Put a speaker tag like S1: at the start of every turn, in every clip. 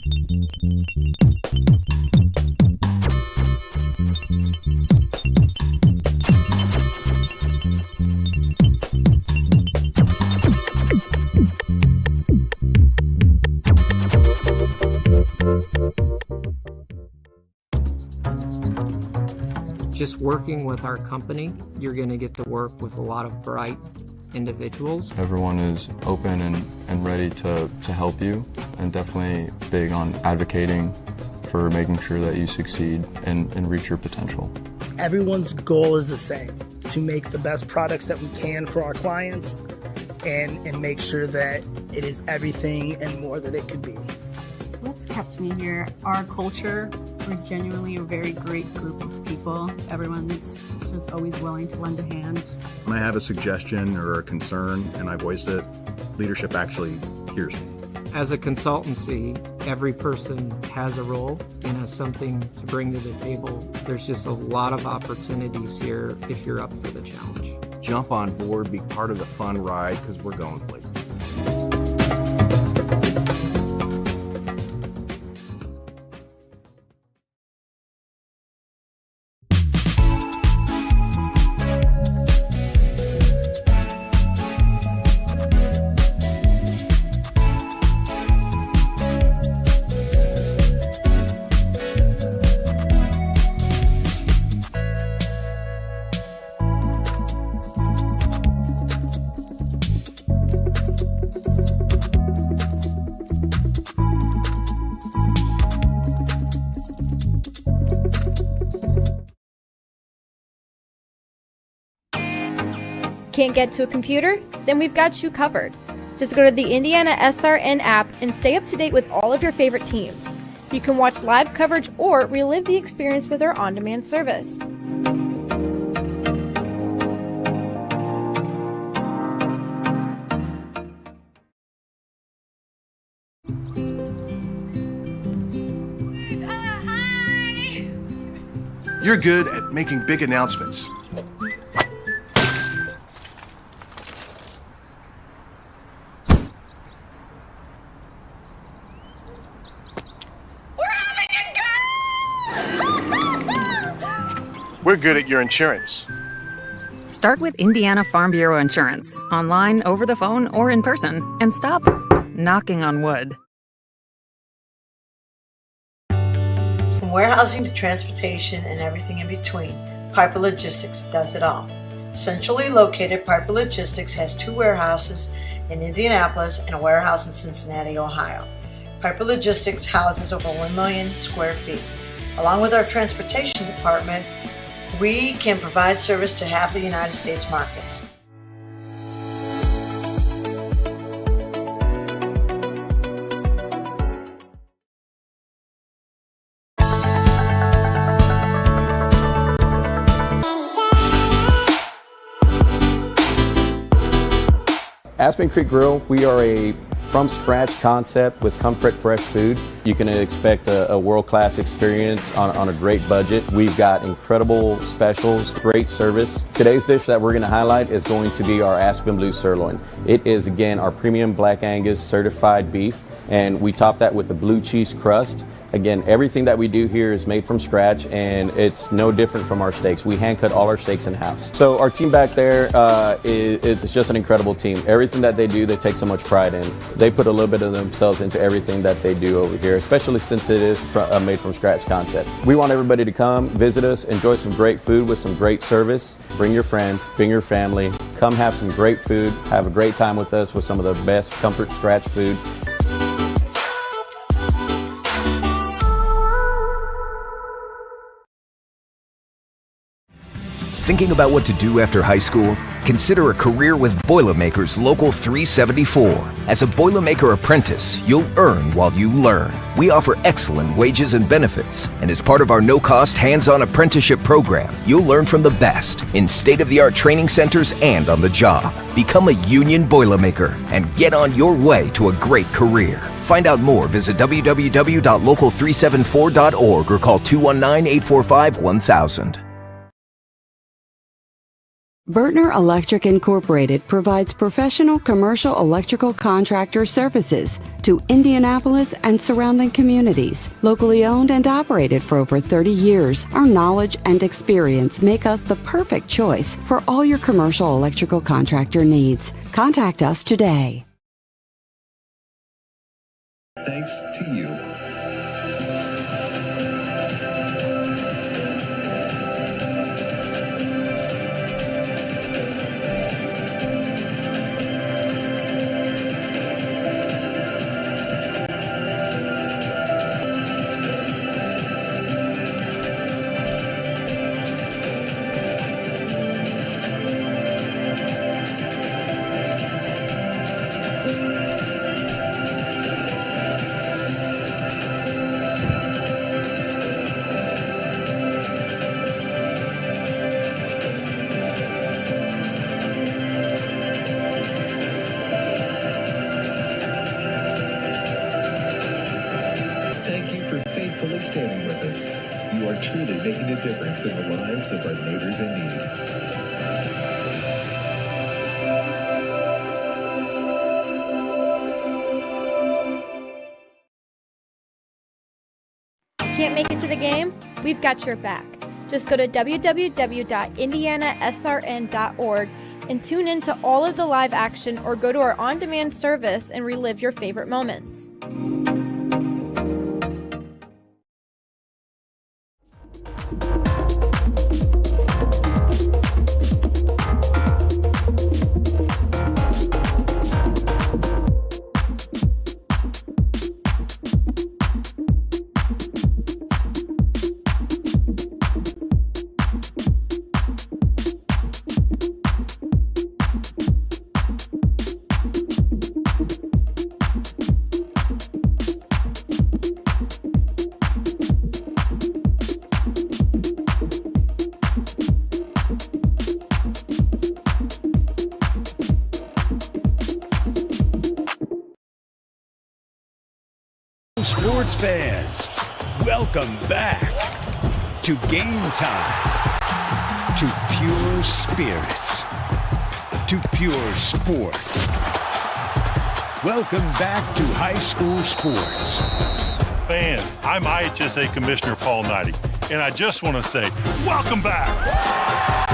S1: Just working with our company, you're going to get to work with a lot of bright individuals.
S2: Everyone is open and ready to help you, and definitely big on advocating for making sure that you succeed and reach your potential.
S3: Everyone's goal is the same, to make the best products that we can for our clients and make sure that it is everything and more that it could be.
S4: What's kept me here? Our culture. We're genuinely a very great group of people. Everyone's just always willing to lend a hand.
S5: When I have a suggestion or a concern and I voice it, leadership actually hears me.
S1: As a consultancy, every person has a role and has something to bring to the table. There's just a lot of opportunities here if you're up for the challenge.
S6: Jump on board, be part of the fun ride, because we're going places.
S7: Can't get to a computer? Then we've got you covered. Just go to the IndianaSRN app and stay up to date with all of your favorite teams. You can watch live coverage or relive the experience with our on-demand service.
S8: You're good at making big announcements. We're good at your insurance.
S9: Start with Indiana Farm Bureau Insurance, online, over the phone, or in person, and stop knocking on wood.
S10: From warehousing to transportation and everything in between, Piper Logistics does it all. Centrally located, Piper Logistics has 2 warehouses in Indianapolis and a warehouse in Cincinnati, Ohio. Piper Logistics houses over 1 million square feet. Along with our transportation department, we can provide service to half the United States markets.
S11: Aspen Creek Grill, we are a from-scratch concept with comfort fresh food. You can expect a world-class experience on a great budget. We've got incredible specials, great service. Today's dish that we're going to highlight is going to be our Aspen Blue Sirloin. It is, again, our premium Black Angus certified beef, and we top that with a blue cheese crust. Again, everything that we do here is made from scratch, and it's no different from our steaks. We hand cut all our steaks in-house. So our team back there is just an incredible team. Everything that they do, they take so much pride in. They put a little bit of themselves into everything that they do over here, especially since it is a made from scratch concept. We want everybody to come, visit us, enjoy some great food with some great service. Bring your friends, bring your family, come have some great food, have a great time with us with some of the best comfort scratch food.
S12: Thinking about what to do after high school? Consider a career with Boilermakers Local 374. As a Boilermaker apprentice, you'll earn while you learn. We offer excellent wages and benefits, and as part of our no-cost hands-on apprenticeship program, you'll learn from the best in state-of-the-art training centers and on the job. Become a union Boilermaker and get on your way to a great career. Find out more, visit www.local374.org or call 219-845-1000.
S13: Bertner Electric Incorporated provides professional commercial electrical contractor services to Indianapolis and surrounding communities. Locally owned and operated for over 30 years, our knowledge and experience make us the perfect choice for all your commercial electrical contractor needs. Contact us today.
S14: Thanks to you. Standing with us. You are truly making a difference in the lives of our neighbors in need.
S7: Can't make it to the game? We've got your back. Just go to www.IndianaSRN.org and tune in to all of the live action, or go to our on-demand service and relive your favorite moments.
S15: Sports fans, welcome back to Game Time, to pure spirits, to pure sport. Welcome back to high school sports.
S8: Fans, I'm IHSAA Commissioner Paul Knighty, and I just want to say, welcome back.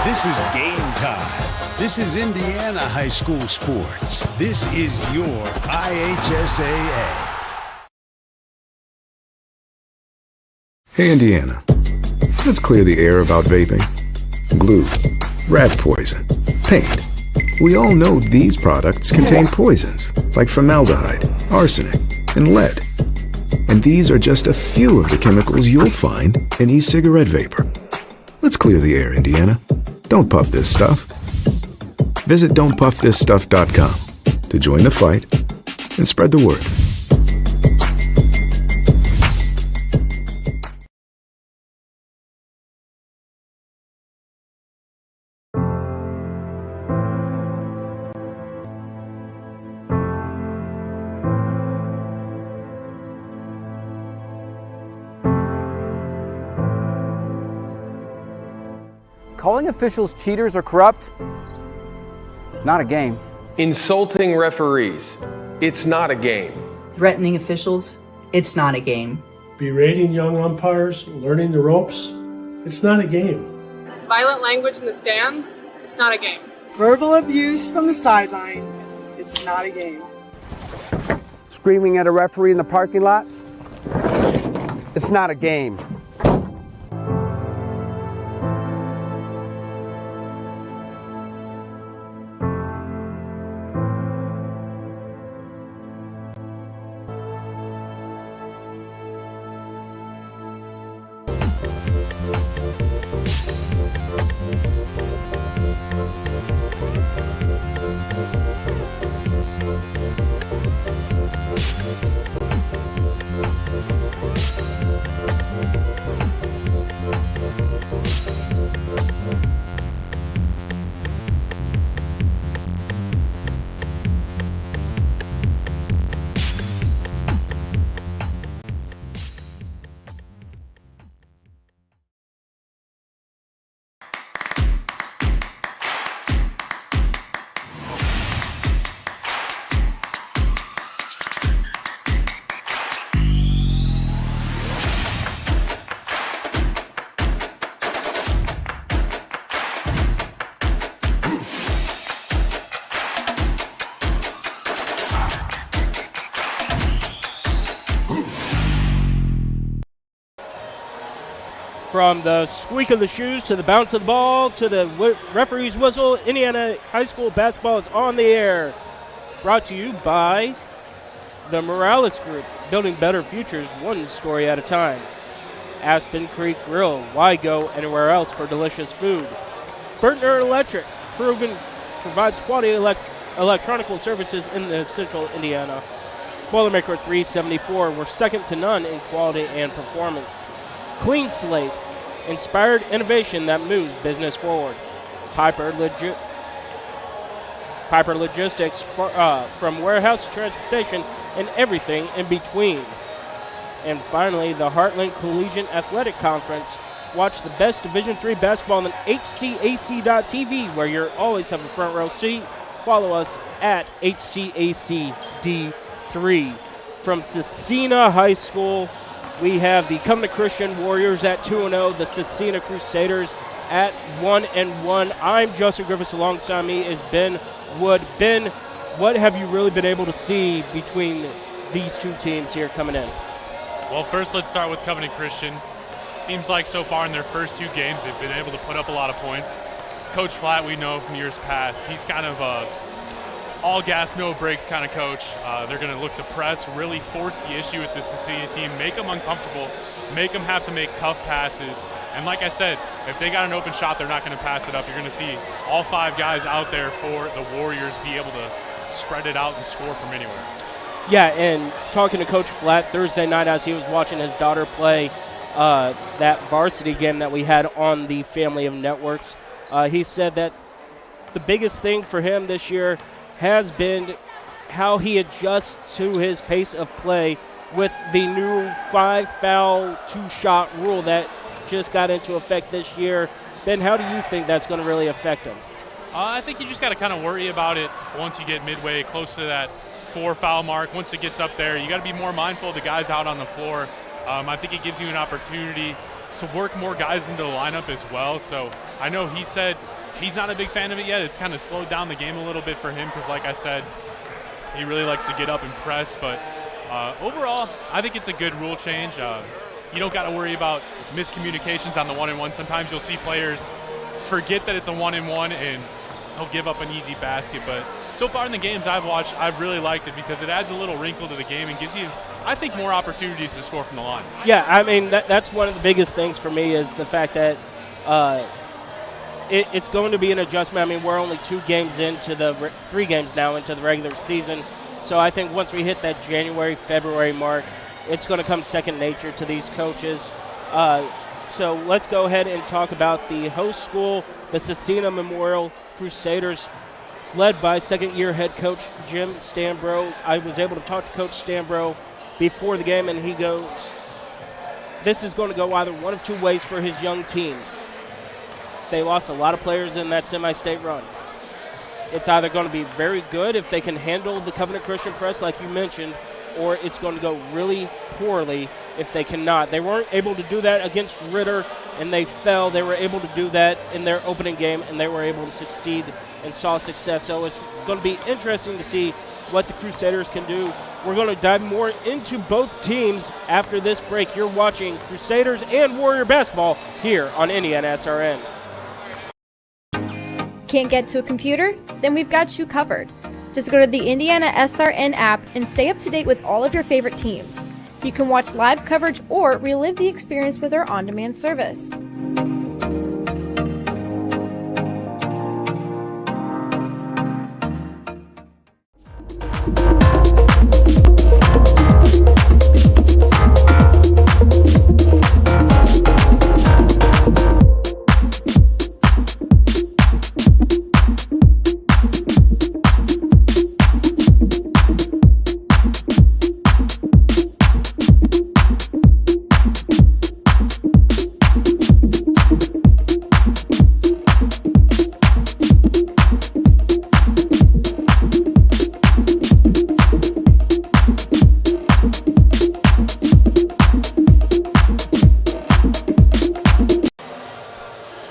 S15: This is Game Time. This is Indiana high school sports. This is your IHSAA.
S16: Hey, Indiana, let's clear the air about vaping. Glue, rat poison, paint. We all know these products contain poisons like formaldehyde, arsenic, and lead. And these are just a few of the chemicals you'll find in e-cigarette vapor. Let's clear the air, Indiana. Don't puff this stuff. Visit don'tpuffthisstuff.com to join the fight and spread the word.
S17: Calling officials cheaters or corrupt, it's not a game.
S18: Insulting referees, it's not a game.
S19: Threatening officials, it's not a game.
S20: Berating young umpires, learning the ropes, it's not a game.
S21: Violent language in the stands, it's not a game.
S22: Verbal abuse from the sideline, it's not a game.
S23: Screaming at a referee in the parking lot, it's not a game.
S2: From the squeak of the shoes to the bounce of the ball to the referee's whistle, Indiana High School basketball is on the air. Brought to you by the Morales Group, building better futures one story at a time. Aspen Creek Grill, why go anywhere else for delicious food? Burtner Electric, provides quality electronical services in the central Indiana. Boilermaker 374, we're second to none in quality and performance. Clean Slate, inspired innovation that moves business forward. Piper Logistics, from warehouse to transportation and everything in between. And finally, the Heartland Collegiate Athletic Conference. Watch the best Division III basketball on HCAC.tv, where you always have a front row seat. Follow us at HCACD3. From Scecina High School, we have the Covenant Christian Warriors at 2-0, the Scecina Crusaders at 1-1. I'm Justin Griffiths. Alongside me is Ben Wood. Ben, what have you really been able to see between these two teams here coming in?
S3: Well, first let's start with Covenant Christian. Seems like so far in their first two games they've been able to put up a lot of points. Coach Flatt, we know from years past, he's kind of a all gas, no brakes kind of coach. They're going to look to press, really force the issue with this Scecina team, make them uncomfortable, make them have to make tough passes. And like I said, if they got an open shot, they're not going to pass it up. You're going to see all five guys out there for the Warriors be able to spread it out and score from anywhere.
S2: Yeah, and talking to Coach Flatt Thursday night as he was watching his daughter play that varsity game that we had on the family of networks, he said that the biggest thing for him this year has been how he adjusts to his pace of play with the new 5-foul, 2-shot rule that just got into effect this year. Ben, how do you think that's going to really affect him?
S3: I think you just got to kind of worry about it once you get midway, close to that 4-foul mark. Once it gets up there, you got to be more mindful of the guys out on the floor. I think it gives you an opportunity to work more guys into the lineup as well. So I know he said he's not a big fan of it yet. It's kind of slowed down the game a little bit for him because, like I said, he really likes to get up and press. But overall, I think it's a good rule change. You don't got to worry about miscommunications on the 1-and-1. Sometimes you'll see players forget that it's a 1-and-1 and he'll give up an easy basket. But so far in the games I've watched, I've really liked it because it adds a little wrinkle to the game and gives you, I think, more opportunities to score from the line.
S2: Yeah, I mean, that's one of the biggest things for me is the fact that it's going to be an adjustment. I mean, we're only 3 games now into the regular season. So I think once we hit that January, February mark, it's going to come second nature to these coaches. So let's go ahead and talk about the host school, the Scecina Memorial Crusaders, led by second-year head coach Jim Stambro. I was able to talk to Coach Stambro before the game, and he goes, this is going to go either one of two ways for his young team. They lost a lot of players in that semi-state run. It's either going to be very good if they can handle the Covenant Christian press like you mentioned, or it's going to go really poorly if they cannot. They weren't able to do that against Ritter, and they fell. They were able to do that in their opening game, and they were able to succeed and saw success. So it's going to be interesting to see what the Crusaders can do. We're going to dive more into both teams after this break. You're watching Crusaders and Warrior basketball here on IndianaSRN.
S7: Can't get to a computer? Then we've got you covered. Just go to the IndianaSRN app and stay up to date with all of your favorite teams. You can watch live coverage or relive the experience with our on-demand service.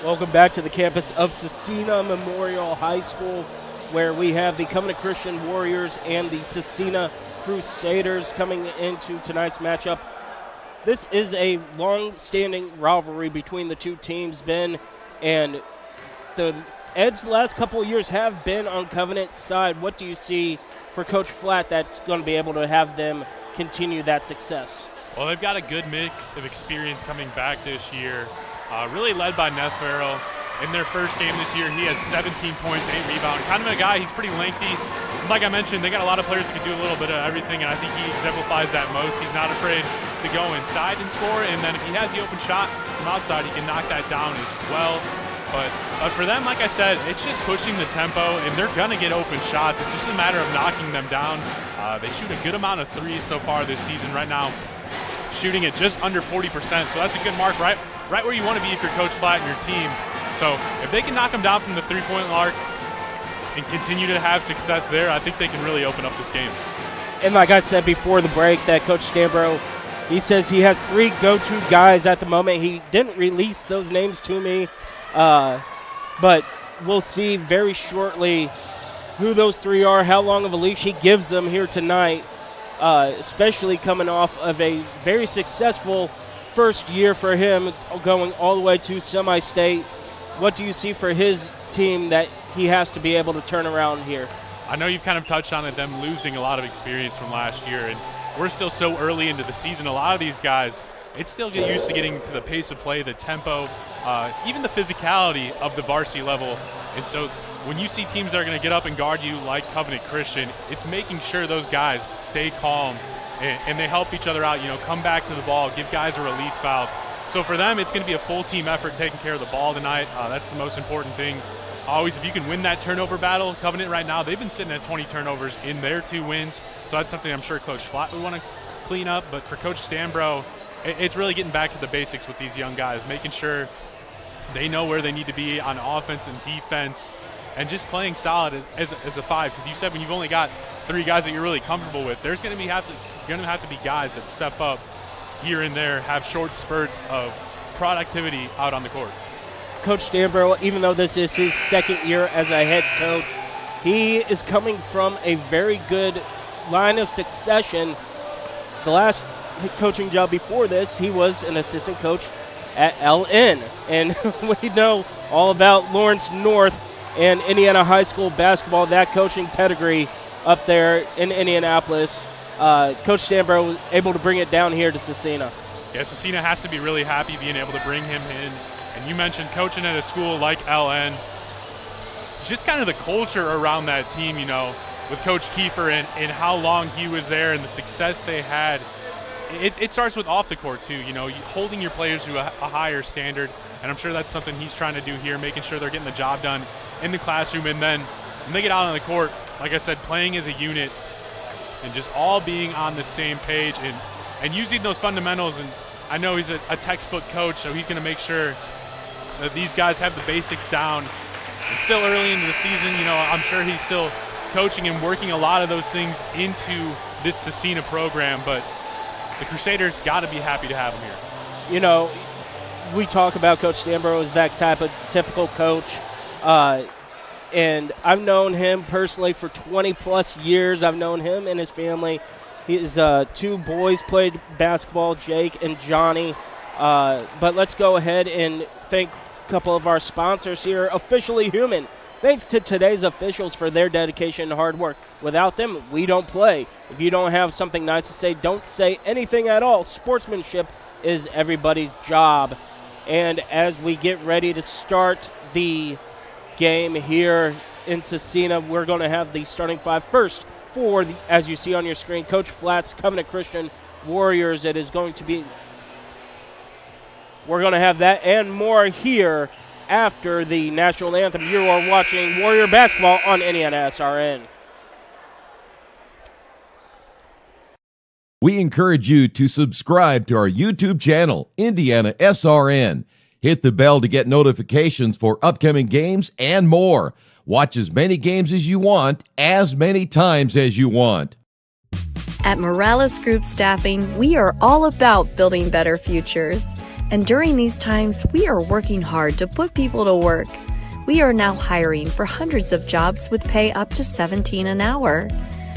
S2: Welcome back to the campus of Scecina Memorial High School, where we have the Covenant Christian Warriors and the Scecina Crusaders coming into tonight's matchup. this is a long-standing rivalry between the two teams, Ben, and the edge the last couple of years have been on Covenant's side. What do you see for Coach Flatt that's going to be able to have them continue that success?
S3: Well, they've got a good mix of experience coming back this year, really led by Neff Farrell. In their first game this year, he had 17 points, 8 rebounds. Kind of a guy, he's pretty lengthy. Like I mentioned, they got a lot of players that can do a little bit of everything, and I think he exemplifies that most. He's not afraid to go inside and score, and then if he has the open shot from outside, he can knock that down as well. But for them, like I said, it's just pushing the tempo, and they're going to get open shots. It's just a matter of knocking them down. They shoot a good amount of threes so far this season right now, shooting at just under 40%, so that's a good mark, right where you want to be if you're Coach Flatt and your team. So if they can knock them down from the three-point arc and continue to have success there, I think they can really open up this game.
S2: And like I said before the break, that Coach Stambro, he says he has 3 go-to guys at the moment. He didn't release those names to me, but we'll see very shortly who those 3 are, how long of a leash he gives them here tonight, especially coming off of a very successful first year for him, going all the way to semi-state. What do you see for his team that he has to be able to turn around here?
S3: I know you've kind of touched on it, them losing a lot of experience from last year, and we're still so early into the season. A lot of these guys, it's still get used to getting to the pace of play, the tempo, even the physicality of the varsity level. And so when you see teams that are going to get up and guard you like Covenant Christian, it's making sure those guys stay calm and they help each other out, come back to the ball, give guys a release foul. So for them, it's going to be a full team effort taking care of the ball tonight. That's the most important thing. Always, if you can win that turnover battle, Covenant right now, they've been sitting at 20 turnovers in their 2 wins. So that's something I'm sure Coach Flatt would want to clean up. But for Coach Stambro, it's really getting back to the basics with these young guys, making sure they know where they need to be on offense and defense, and just playing solid as a 5. Because you said when you've only got 3 guys that you're really comfortable with, there's going to have to be guys that step up here and there, have short spurts of productivity out on the court.
S2: Coach Stambro, even though this is his second year as a head coach, he is coming from a very good line of succession. The last coaching job before this, he was an assistant coach at LN. And we know all about Lawrence North and Indiana High School basketball, that coaching pedigree up there in Indianapolis. Coach Stambro was able to bring it down here to Scecina.
S3: Yeah, Scecina has to be really happy being able to bring him in. And you mentioned coaching at a school like LN. Just kind of the culture around that team, with Coach Kiefer and how long he was there and the success they had. It starts with off the court, too, holding your players to a higher standard. And I'm sure that's something he's trying to do here, making sure they're getting the job done in the classroom. And then when they get out on the court, like I said, playing as a unit and just all being on the same page and using those fundamentals. And I know he's a textbook coach, so he's going to make sure that these guys have the basics down. It's still early into the season. I'm sure he's still coaching and working a lot of those things into this Scecina program, but the Crusaders got to be happy to have him here.
S2: We talk about Coach Stambro as that type of typical coach, and I've known him personally for 20-plus years. I've known him and his family. His 2 boys played basketball, Jake and Johnny. But let's go ahead and thank a couple of our sponsors here. Officially Human. Thanks to today's officials for their dedication and hard work. Without them, we don't play. If you don't have something nice to say, don't say anything at all. Sportsmanship is everybody's job. And as we get ready to start the game here in Scecina, we're going to have the starting 5 first for, as you see on your screen, Coach Flatt's Covenant Christian Warriors. It is going to be, we're going to have that and more here after the national anthem. You are watching Warrior Basketball on IndianaSRN.
S1: We encourage you to subscribe to our YouTube channel, IndianaSRN. Hit the bell to get notifications for upcoming games and more. Watch as many games as you want, as many times as you want.
S4: At Morales Group Staffing, we are all about building better futures. And during these times, we are working hard to put people to work. We are now hiring for hundreds of jobs with pay up to $17 an hour.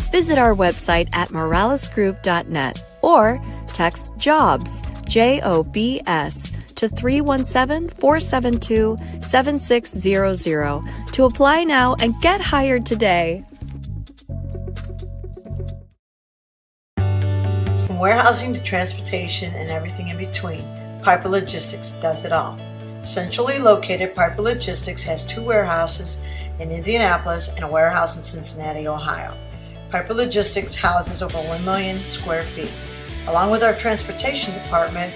S4: Visit our website at moralesgroup.net or text JOBS, JOBS, to 317-472-7600 to apply now and get hired today.
S10: From warehousing to transportation and everything in between, Piper Logistics does it all. Centrally located, Piper Logistics has 2 warehouses in Indianapolis and a warehouse in Cincinnati, Ohio. Piper Logistics houses over 1 million square feet. Along with our transportation department,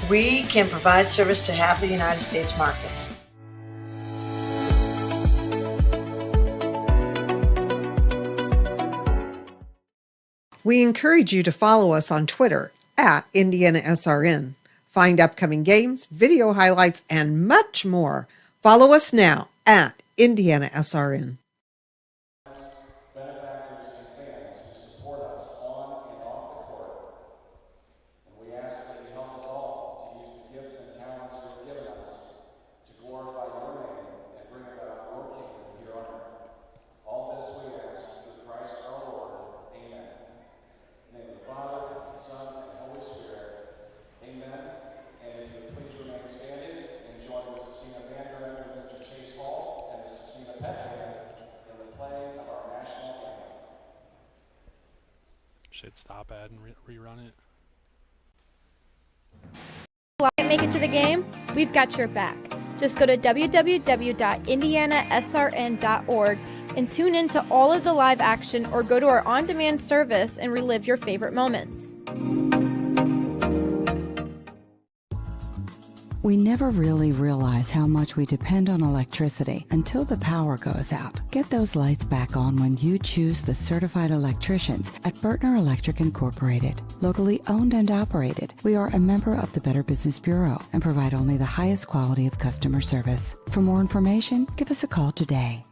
S10: we can provide service to half the United States markets.
S5: We encourage you to follow us on Twitter at IndianaSRN. Find upcoming games, video highlights, and much more. Follow us now at IndianaSRN.
S6: Benefactors and fans who support us on and off the court. And we ask that you help us all to use the gifts and talents you've given us to glorify your name and bring about your kingdom here on earth. All this we ask through Christ our Lord. Amen. In the name of the Father, the Son, and the Holy Spirit. Amen. And if you would please remain standing and join the Scecina Band Director, Mr. Chase Hall, and the Scecina Pet Band in the playing of our national anthem.
S3: Should stop ad and rerun it.
S7: Can't make it to the game? We've got your back. Just go to www.IndianaSRN.org and tune in to all of the live action, or go to our on-demand service and relive your favorite moments.
S13: We never really realize how much we depend on electricity until the power goes out. Get those lights back on when you choose the certified electricians at Bertner Electric Incorporated. Locally owned and operated, we are a member of the Better Business Bureau and provide only the highest quality of customer service. For more information, give us a call today.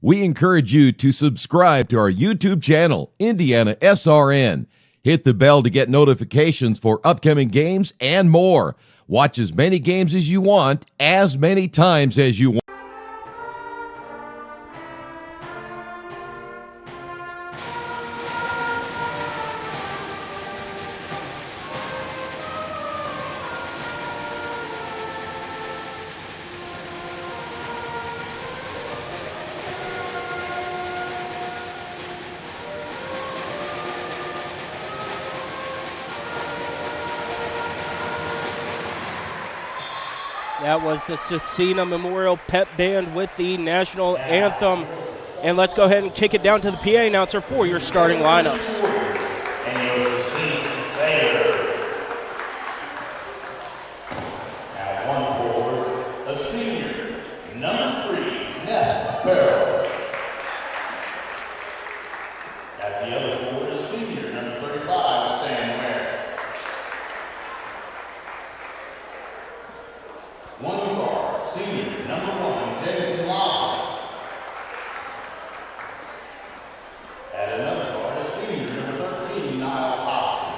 S1: We encourage you to subscribe to our YouTube channel, IndianaSRN. Hit the bell to get notifications for upcoming games and more. Watch as many games as you want, as many times as you want.
S2: That was the Scecina Memorial Pep Band with the national anthem. And let's go ahead and kick it down to the PA announcer for your starting lineups.
S9: And your Scecina players. At 1 forward, a senior, number 3, Neff Farrell. At the other forward, a senior, number 35, Sam Ware. 1 guard, senior, number 1, Jason Lawson. At another guard, a senior, number 13, Niall Hobson.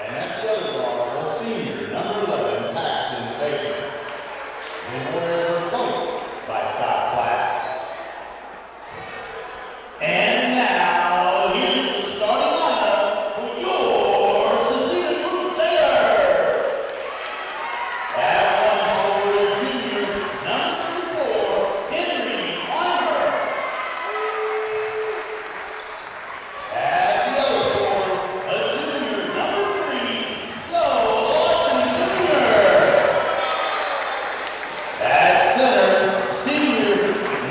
S9: And at the other guard, a senior, number 11, Paxton Baker. The Warriors are coached by Scott Flatt. And now, here's the starting lineup for your Scecina Crusaders. At 1 forward, junior, number 34, Henry Weinberg. At the other forward, a junior, number 3, Joe Lawson Jr. At center, senior,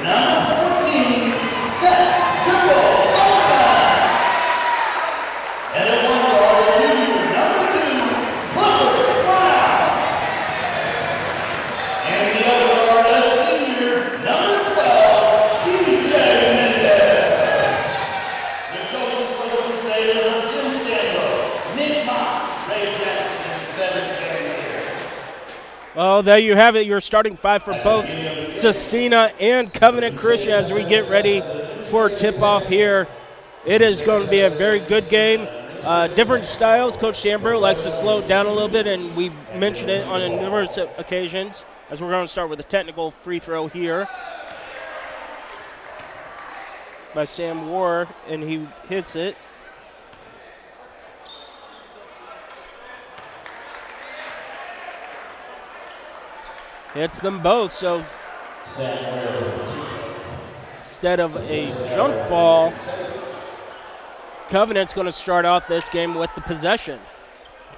S9: number 14, Seth Triple Sullivan. And at 1 guard, junior, number 2, Clifford Brown. And the other guard, a senior, number 12, DJ Mendez. The coaches for the Crusaders are Jim Stanlow, Nick Mott, Ray Jackson, and 7 here.
S2: Well, there you have it, your starting 5 for both Scecina and Covenant Christian as we get ready for tip-off here. It is going to be a very good game. Different styles. Coach Sambro likes to slow it down a little bit, and we've mentioned it on numerous occasions, as we're going to start with a technical free throw here. by Sam War, and he hits it. Hits them both, so instead of a junk ball, Covenant's going to start off this game with the possession.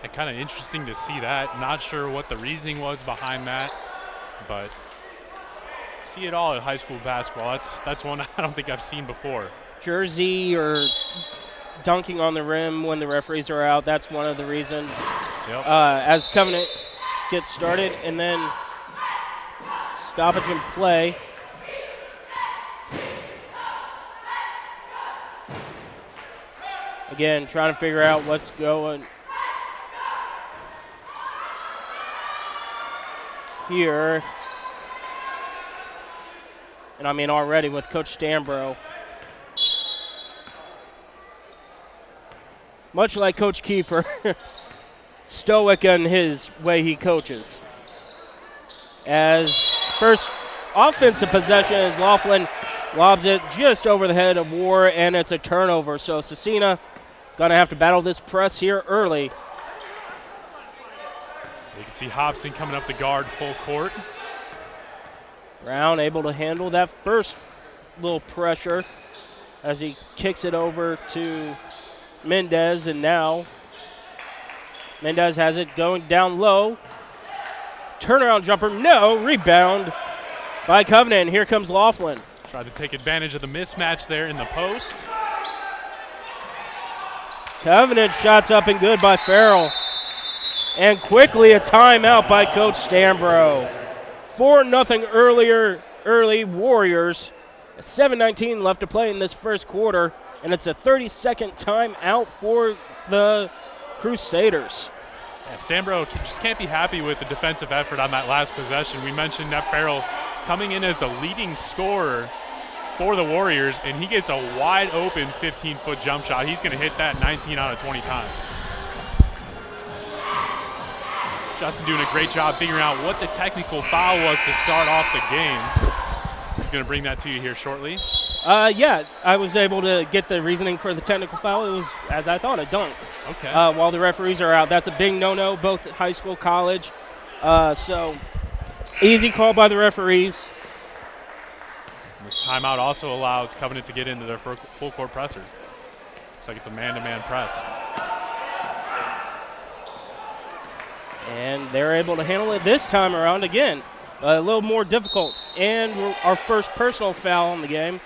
S3: Yeah, kind of interesting to see that. Not sure what the reasoning was behind that, but see it all at high school basketball. That's one I don't think I've seen before.
S2: Jersey or dunking on the rim when the referees are out, that's one of the reasons.
S3: Yep.
S2: As Covenant gets started, and then stoppage in play. Again, trying to figure out what's going here. And I mean already with Coach Stambro. Much like Coach Kiefer, stoic in his way he coaches. As first offensive possession as Laughlin lobs it just over the head of War, and it's a turnover. So Scecina going to have to battle this press here early.
S3: You can see Hobson coming up to guard full court.
S2: Brown able to handle that first little pressure as he kicks it over to Mendez, and now Mendez has it going down low. Turnaround jumper, no. Rebound by Covenant. Here comes Laughlin.
S3: Tried to take advantage of the mismatch there in the post.
S2: Covenant shots up and good by Farrell. And quickly a timeout by Coach Stambro. 4-0 early Warriors. 7:19 left to play in this first quarter, and it's a 30-second timeout for the Crusaders.
S3: Yeah, Stambro just can't be happy with the defensive effort on that last possession. We mentioned that Farrell coming in as a leading scorer for the Warriors, and he gets a wide open 15-foot jump shot. He's going to hit that 19 out of 20 times. Justin doing a great job figuring out what the technical foul was to start off the game. He's going to bring that to you here shortly.
S2: Yeah, I was able to get the reasoning for the technical foul. It was, as I thought, a dunk.
S3: Okay.
S2: While the referees are out. That's a big no-no, both at high school, college. So easy call by the referees.
S3: This timeout also allows Covenant to get into their first full court presser. Looks like it's a man-to-man press.
S2: And they're able to handle it this time around again. A little more difficult. And our first personal foul in the game.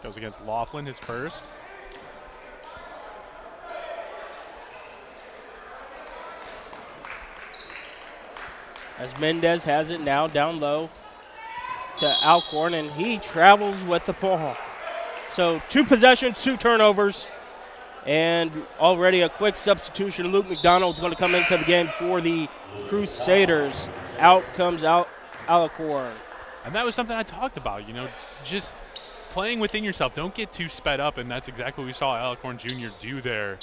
S3: Goes against Laughlin, his first.
S2: As Mendez has it now down low to Alcorn, and he travels with the ball. So 2 possessions, 2 turnovers, and already a quick substitution. Luke McDonald's going to come into the game for the Crusaders. Out comes Alcorn.
S3: And that was something I talked about, just playing within yourself. Don't get too sped up, and that's exactly what we saw Alcorn Jr. do there.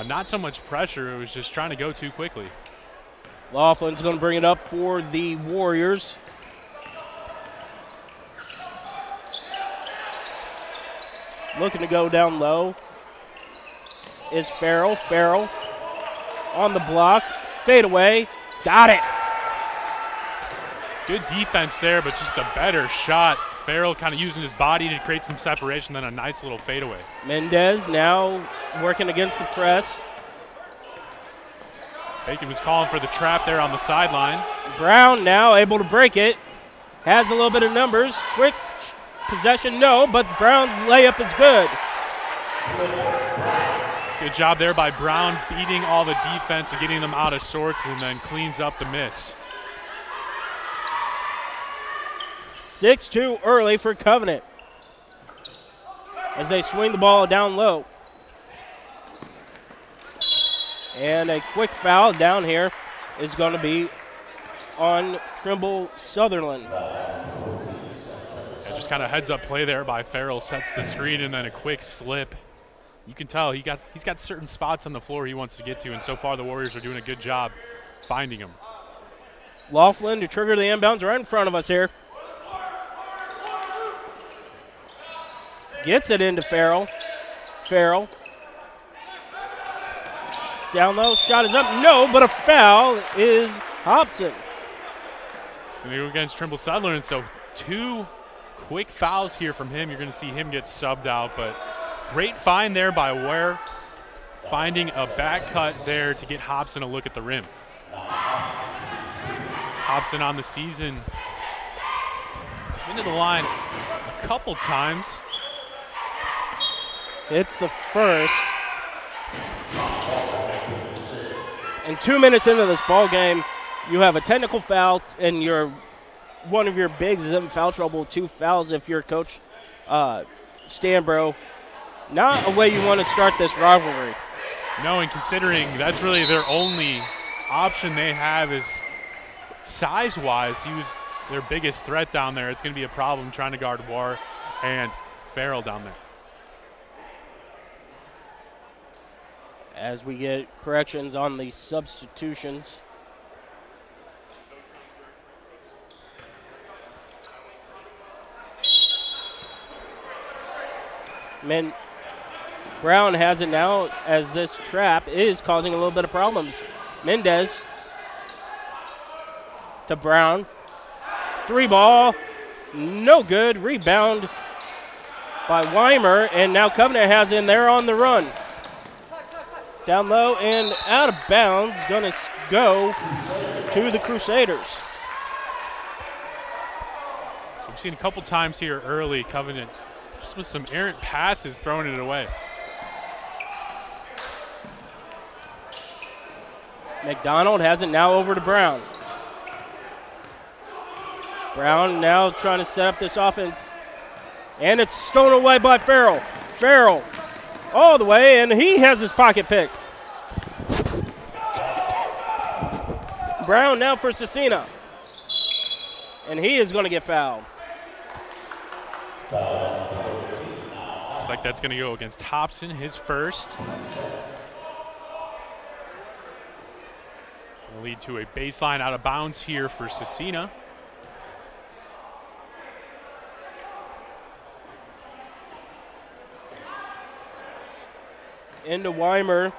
S3: Not so much pressure, it was just trying to go too quickly.
S2: Laughlin's going to bring it up for the Warriors. Looking to go down low is Farrell. Farrell on the block. Fade away. Got it.
S3: Good defense there, but just a better shot. Farrell kind of using his body to create some separation, then a nice little fadeaway.
S2: Mendez now working against the press.
S3: Bacon was calling for the trap there on the sideline.
S2: Brown now able to break it. Has a little bit of numbers. Quick possession, no, but Brown's layup is good.
S3: Good job there by Brown, beating all the defense and getting them out of sorts, and then cleans up the miss.
S2: 6-2 early for Covenant as they swing the ball down low. And a quick foul down here is going to be on Trimble Sutherland.
S3: Yeah, just kind of heads up play there by Farrell, sets the screen, and then a quick slip. You can tell he's got certain spots on the floor he wants to get to, and so far the Warriors are doing a good job finding him.
S2: Laughlin to trigger the inbounds right in front of us here. Gets it into Farrell. Farrell. Down low, shot is up. No, but a foul is Hobson.
S3: It's going to go against Trimble Sutherland, so 2 quick fouls here from him. You're going to see him get subbed out, but great find there by Ware, finding a back cut there to get Hobson a look at the rim. Hobson on the season, been to the line a couple times.
S2: It's the first. And 2 minutes into this ball game, you have a technical foul, and one of your bigs is in foul trouble. 2 fouls if you're Coach Stanbro. Not a way you want to start this rivalry.
S3: No, and considering that's really their only option they have is size-wise. He was their biggest threat down there. It's going to be a problem trying to guard War and Farrell down there.
S2: As we get corrections on the substitutions. Brown has it now as this trap is causing a little bit of problems. Mendez to Brown. 3 ball, no good. Rebound by Weimer, and now Covenant has it, and they're on the run. Down low and out of bounds, gonna go to the Crusaders.
S3: So we've seen a couple times here early, Covenant just with some errant passes throwing it away.
S2: McDonald has it now over to Brown. Brown now trying to set up this offense. And it's stolen away by Farrell. Farrell all the way, and he has his pocket picked. Brown now for Scecina. And he is going to get fouled.
S3: Looks like that's going to go against Hobson, his first. Going to lead to a baseline out of bounds here for Scecina.
S2: Into Weimer,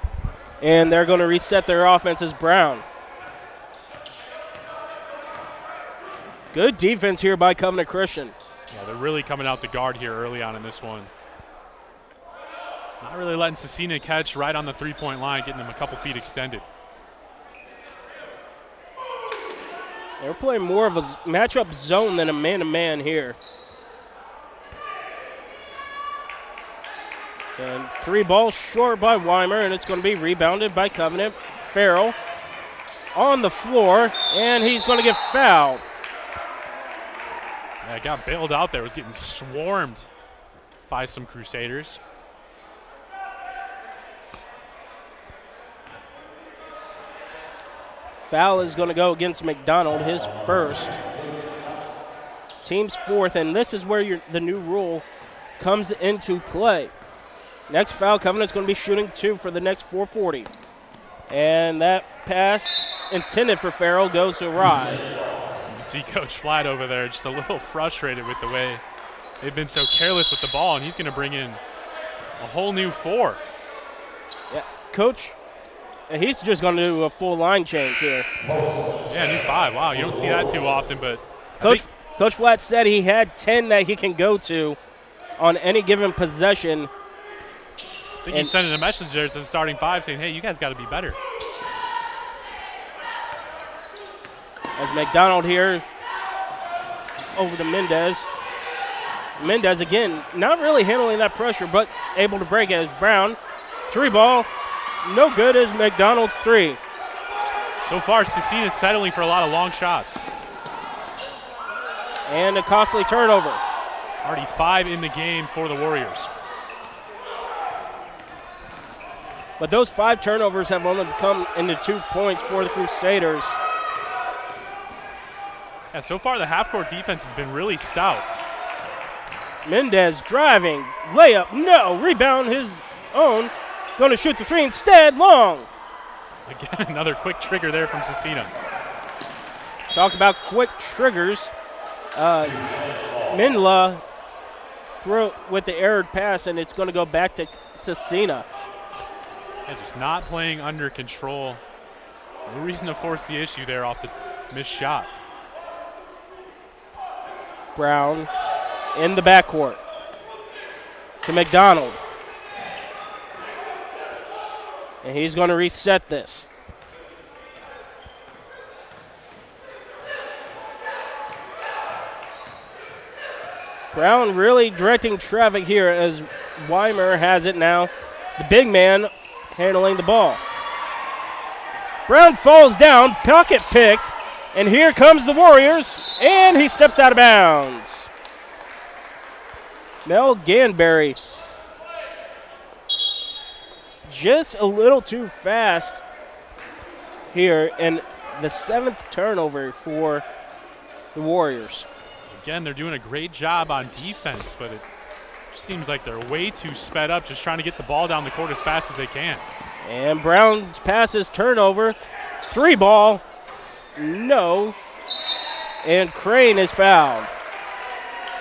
S2: and they're going to reset their offense as Brown. Good defense here by Covenant Christian.
S3: Yeah, they're really coming out to guard here early on in this one. Not really letting Scecina catch right on the three-point line, getting them a couple feet extended.
S2: They're playing more of a matchup zone than a man-to-man here. And 3 balls short by Weimer, and it's going to be rebounded by Covenant. Farrell on the floor, and he's going to get fouled.
S3: Yeah, got bailed out there, was getting swarmed by some Crusaders.
S2: Foul is going to go against McDonald, his first. Team's 4th, and this is where the new rule comes into play. Next foul, Covenant's going to be shooting 2 for the next 440. And that pass intended for Farrell goes awry.
S3: You can see Coach Flatt over there just a little frustrated with the way they've been so careless with the ball, and he's going to bring in a whole new 4.
S2: Yeah, Coach, he's just going to do a full line change here.
S3: Yeah, new 5. Wow, you don't see that too often, but
S2: Coach Flatt said he had 10 that he can go to on any given possession.
S3: I think he's sending a message there to the starting 5 saying, hey, you guys got to be better.
S2: As McDonald here over to Mendez. Mendez again, not really handling that pressure, but able to break it as Brown. 3 ball, no good as McDonald's 3.
S3: So far, Scecina is settling for a lot of long shots.
S2: And a costly turnover.
S3: Already 5 in the game for the Warriors.
S2: But those 5 turnovers have only come into 2 points for the Crusaders.
S3: Yeah, so far the half-court defense has been really stout.
S2: Mendez driving, layup, no, rebound his own. Going to shoot the 3 instead, long.
S3: Again, another quick trigger there from Scecina.
S2: Talk about quick triggers. Minla threw with the errored pass, and it's going to go back to Scecina.
S3: Yeah, just not playing under control. No reason to force the issue there off the missed shot.
S2: Brown in the backcourt to McDonald. And he's going to reset this. Brown really directing traffic here as Weimer has it now. The big man handling the ball. Brown falls down, pocket picked, and here comes the Warriors, and he steps out of bounds. Mel Ganberry just a little too fast here, and the 7th turnover for the Warriors.
S3: Again, they're doing a great job on defense, but it seems like they're way too sped up, just trying to get the ball down the court as fast as they can.
S2: And Brown's passes turnover. 3 ball. No. And Crane is fouled.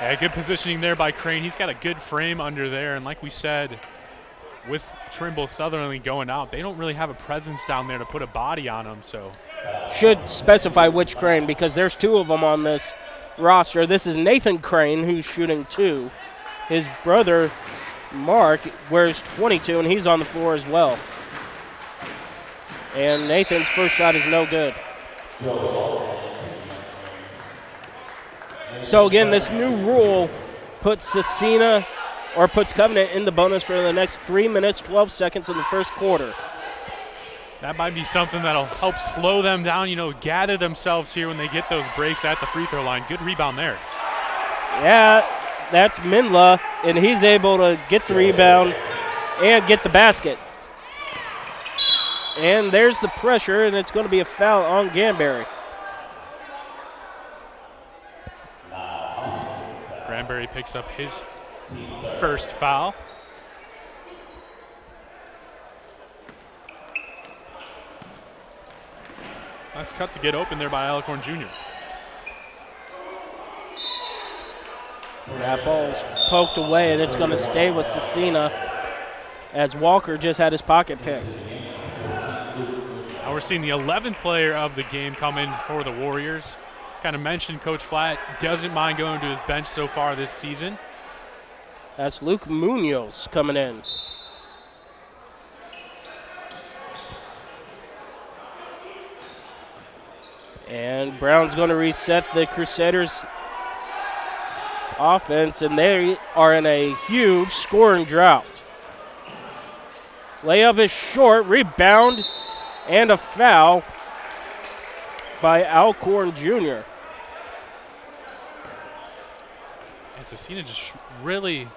S3: Yeah, good positioning there by Crane. He's got a good frame under there, and like we said, with Trimble Sutherland going out, they don't really have a presence down there to put a body on them. So
S2: should specify which Crane, because there's 2 of them on this roster. This is Nathan Crane, who's shooting 2. His brother, Mark, wears 22, and he's on the floor as well. And Nathan's first shot is no good. So again, this new rule puts Scecina, or puts Covenant in the bonus for the next 3 minutes, 12 seconds in the first quarter.
S3: That might be something that'll help slow them down, gather themselves here when they get those breaks at the free throw line. Good rebound there.
S2: Yeah, that's Minla, and he's able to get the rebound and get the basket. And there's the pressure, and it's going to be a foul on Ganberry.
S3: Granberry picks up his first foul. Nice cut to get open there by Alcorn Jr.
S2: That ball's poked away, and it's going to stay with Scecina as Walker just had his pocket picked.
S3: Now we're seeing the 11th player of the game come in for the Warriors. Kind of mentioned Coach Flatt doesn't mind going to his bench so far this season.
S2: That's Luke Munoz coming in. And Brown's going to reset the Crusaders' offense, and they are in a huge scoring drought. Layup is short, rebound, and a foul by Alcorn Jr.
S3: And Scecina just really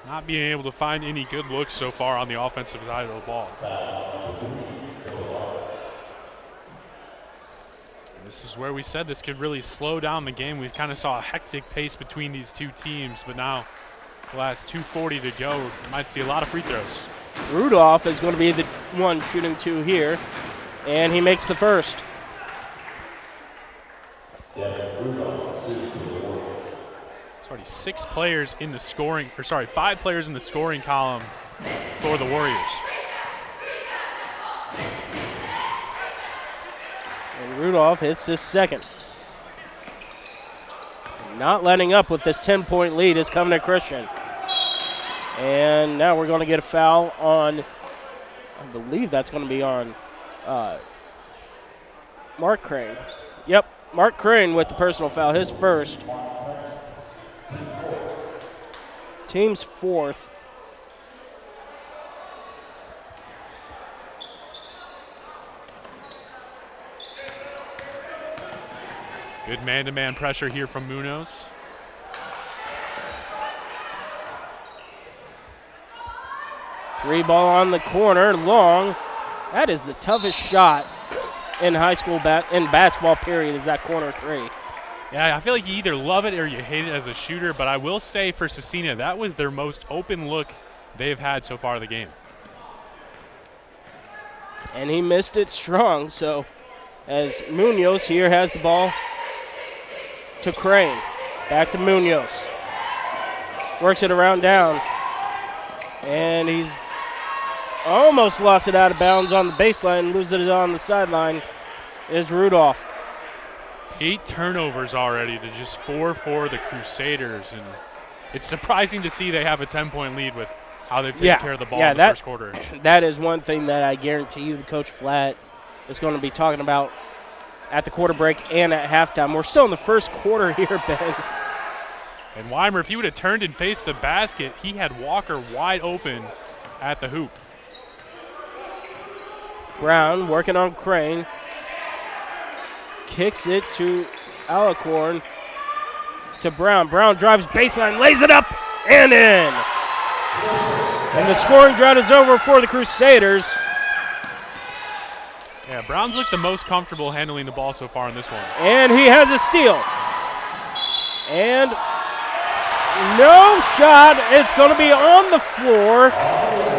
S3: not being able to find any good looks so far on the offensive side of the ball. And this is where we said this could really slow down the game. We kind of saw a hectic pace between these two teams, but now the last 2:40 to go, we might see a lot of free throws.
S2: Rudolph is going to be the one shooting 2 here, and he makes the first.
S3: It's already 5 players in the scoring column for the Warriors.
S2: And Rudolph hits his second. Not letting up with this 10-point lead is Covenant Christian. And now we're going to get a foul on, I believe that's going to be on Mark Crane. Yep, Mark Crane with the personal foul, his first. Team's 4th.
S3: Good man-to-man pressure here from Munoz.
S2: Three ball on the corner, long. That is the toughest shot in high school in basketball, period, is that corner 3.
S3: Yeah, I feel like you either love it or you hate it as a shooter, but I will say for Scecina, that was their most open look they've had so far in the game.
S2: And he missed it strong, so as Munoz here has the ball to Crane. Back to Munoz. Works it around down. And he's almost lost it out of bounds on the baseline, loses it on the sideline, is Rudolph.
S3: 8 turnovers already to just 4 for the Crusaders. And it's surprising to see they have a 10-point lead with how they've taken care of the ball in the first quarter.
S2: That is one thing that I guarantee you the Coach Flat is going to be talking about at the quarter break and at halftime. We're still in the first quarter here, Ben.
S3: And Weimer, if he would have turned and faced the basket, he had Walker wide open at the hoop.
S2: Brown working on Crane. Kicks it to Alicorn. To Brown. Brown drives baseline, lays it up, and in. And the scoring drought is over for the Crusaders.
S3: Yeah, Brown's looked the most comfortable handling the ball so far in this one.
S2: And he has a steal. And no shot. It's going to be on the floor.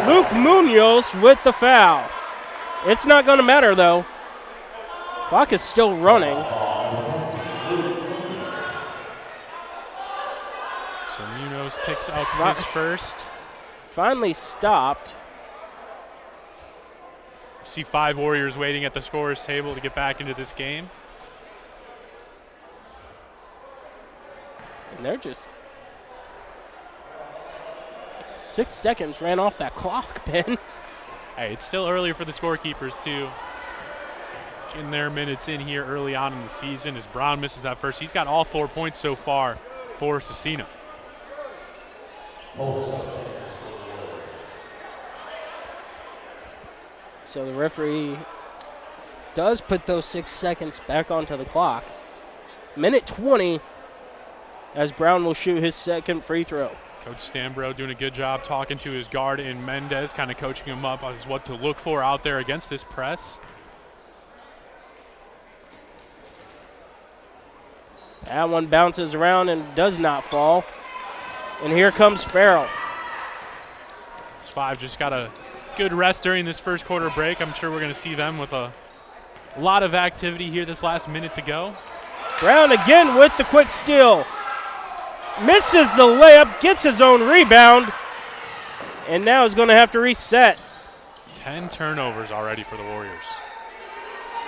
S2: Luke Munoz with the foul. It's not going to matter, though. Clock is still running.
S3: So Munoz picks up his first.
S2: Finally stopped.
S3: See 5 Warriors waiting at the scorer's table to get back into this game.
S2: And they're just 6 seconds ran off that clock, Ben.
S3: Hey, it's still early for the scorekeepers, too. Getting their minutes in here early on in the season as Brown misses that first. He's got all 4 points so far for Scecina.
S2: So the referee does put those 6 seconds back onto the clock. Minute 20 as Brown will shoot his second free throw.
S3: Coach Stambro doing a good job talking to his guard in Mendez, kind of coaching him up as what to look for out there against this press.
S2: That one bounces around and does not fall. And here comes Farrell.
S3: This 5 just got a good rest during this first quarter break. I'm sure we're going to see them with a lot of activity here this last minute to go.
S2: Brown again with the quick steal. Misses the layup, gets his own rebound, and now is going to have to reset.
S3: 10 turnovers already for the Warriors,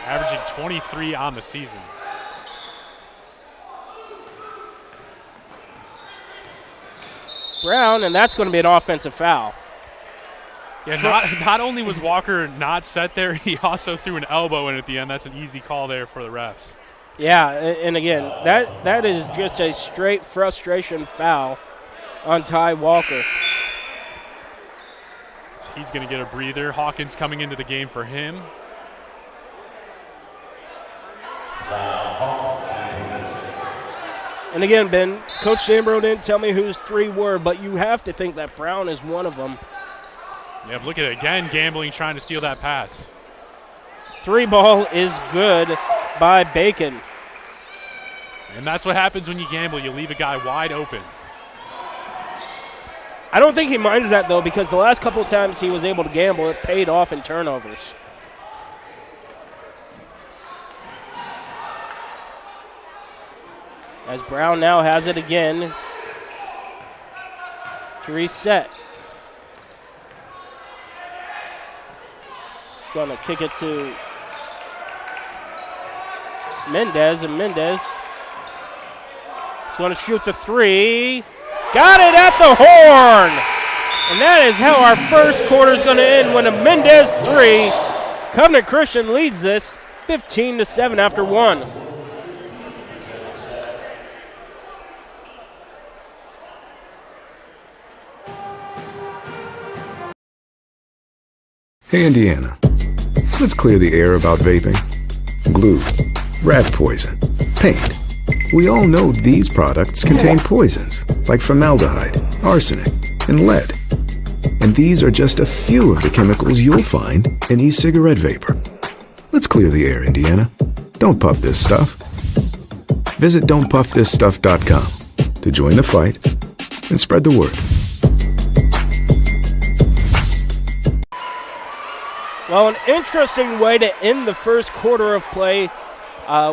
S3: averaging 23 on the season.
S2: Brown, and that's going to be an offensive foul.
S3: Yeah, not only was Walker not set there, he also threw an elbow in at the end. That's an easy call there for the refs.
S2: Yeah, and again, that is just a straight frustration foul on Ty Walker.
S3: So he's going to get a breather. Hawkins coming into the game for him.
S2: And again, Ben, Coach Stambro didn't tell me whose 3 were, but you have to think that Brown is one of them.
S3: Yeah, look at it again, gambling, trying to steal that pass.
S2: 3 ball is good by Bacon.
S3: And that's what happens when you gamble. You leave a guy wide open.
S2: I don't think he minds that, though, because the last couple of times he was able to gamble, it paid off in turnovers. As Brown now has it again, it's to reset. He's going to kick it to Mendez, and Mendez is going to shoot the 3. Got it at the horn! And that is how our first quarter is going to end when a Mendez 3. Covenant Christian leads this 15-7 after 1.
S16: Hey, Indiana. Let's clear the air about vaping. Glue, rat poison, paint. We all know these products contain poisons like formaldehyde, arsenic, and lead. And these are just a few of the chemicals you'll find in e-cigarette vapor. Let's clear the air, Indiana. Don't puff this stuff. Visit don'tpuffthisstuff.com to join the fight and spread the word.
S2: Well, an interesting way to end the first quarter of play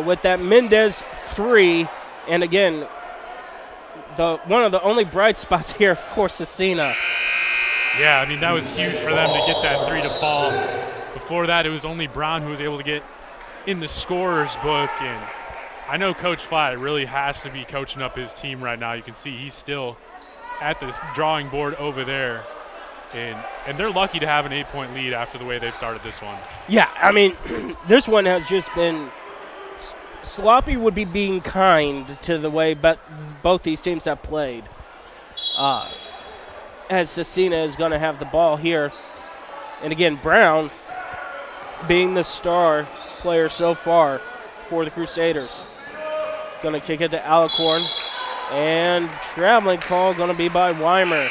S2: with that Mendez 3. And again, one of the only bright spots here for Scecina.
S3: Yeah, I mean, that was huge for them to get that 3 to fall. Before that, it was only Brown who was able to get in the scorer's book. And I know Coach Flatt really has to be coaching up his team right now. You can see he's still at the drawing board over there. And they're lucky to have an 8-point lead after the way they've started this one.
S2: Yeah, I mean, this one has just been sloppy would be being kind to the way but both these teams have played. As Scecina is going to have the ball here. And again, Brown being the star player so far for the Crusaders. Going to kick it to Alicorn. And traveling call going to be by Weimer.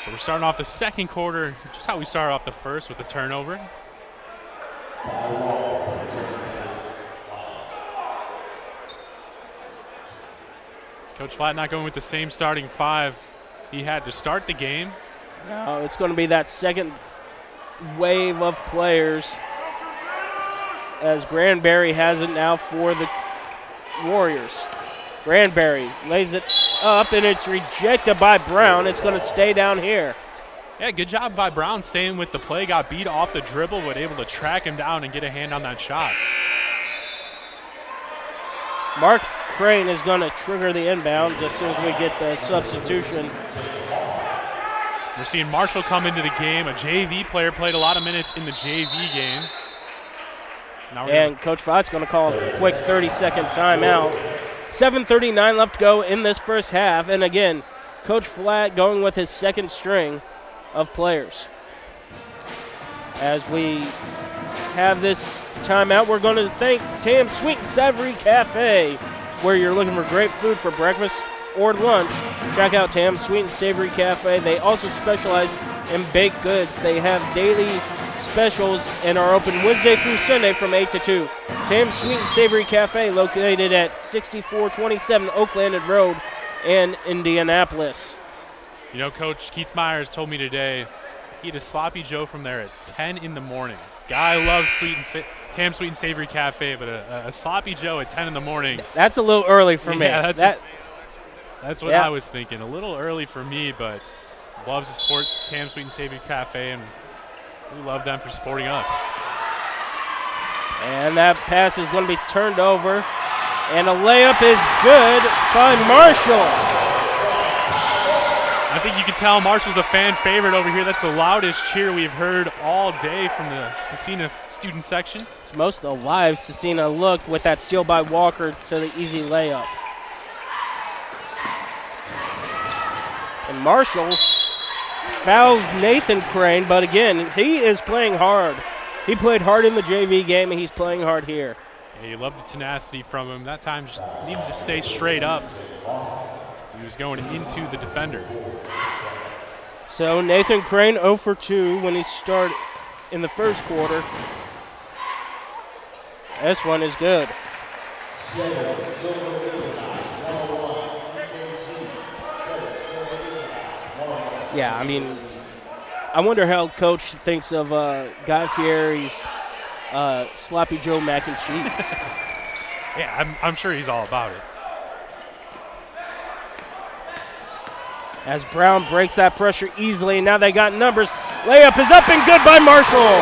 S3: So we're starting off the second quarter, just how we started off the first with a turnover. Coach Flatt not going with the same starting 5 he had to start the game.
S2: Now it's going to be that second wave of players as Granberry has it now for the Warriors. Granberry lays it up, and it's rejected by Brown. It's going to stay down here.
S3: Yeah, good job by Brown staying with the play. Got beat off the dribble, but able to track him down and get a hand on that shot.
S2: Mark Crane is going to trigger the inbound as soon as we get the substitution.
S3: We're seeing Marshall come into the game. A JV player played a lot of minutes in the JV game.
S2: And Coach Flatt's going to call a quick 30-second timeout. 7:39 left to go in this first half. And again, Coach Flatt going with his second string of players. As we have this timeout, we're going to thank Tam's Sweet and Savory Cafe, where you're looking for great food for breakfast or lunch. Check out Tam's Sweet and Savory Cafe. They also specialize in baked goods. They have daily specials and are open Wednesday through Sunday from 8 to 2. Tam's Sweet and Savory Cafe, located at 6427 Oak Landing Road in Indianapolis.
S3: You know, Coach Keith Myers told me today he had a Sloppy Joe from there at 10 in the morning. Guy loves Tam's Sweet and Savory Cafe, but a Sloppy Joe at 10 in the morning.
S2: That's a little early for me.
S3: Yeah, that's what I was thinking. A little early for me, but loves to support Tam's Sweet and Savory Cafe, and we love them for supporting us.
S2: And that pass is going to be turned over. And a layup is good by Marshall.
S3: I think you can tell Marshall's a fan favorite over here. That's the loudest cheer we've heard all day from the Scecina student section.
S2: It's most alive Scecina looked with that steal by Walker to the easy layup. And Marshall fouls Nathan Crane, but again, he is playing hard. He played hard in the JV game, and he's playing hard here.
S3: Yeah, you love the tenacity from him. That time just needed to stay straight up. He was going into the defender.
S2: So Nathan Crane 0 for 2 when he started in the first quarter. This one is good. Yeah, I mean, I wonder how Coach thinks of Guy Fieri's Sloppy Joe mac and cheese.
S3: Yeah, I'm sure he's all about it.
S2: As Brown breaks that pressure easily, now they got numbers. Layup is up and good by Marshall.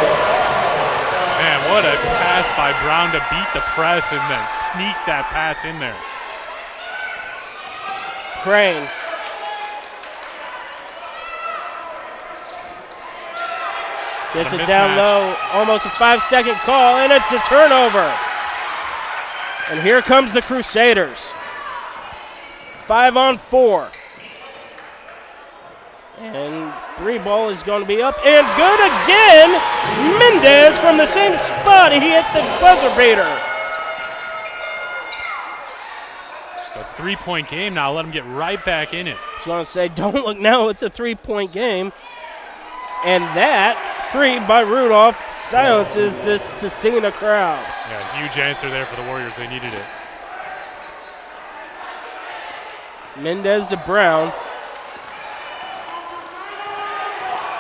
S3: Man, what a pass by Brown to beat the press and then sneak that pass in there.
S2: Crane. Gets it down low, almost a 5-second call, and it's a turnover. And here comes the Crusaders. 5-on-4. And 3 ball is going to be up and good again. Mendez from the same spot. He hit the buzzer beater.
S3: Just a 3-point game now. Let him get right back in it.
S2: I was going to say, don't look now. It's a 3-point game. And that 3 by Rudolph silences this Scecina crowd.
S3: Yeah, huge answer there for the Warriors. They needed it.
S2: Mendez to Brown.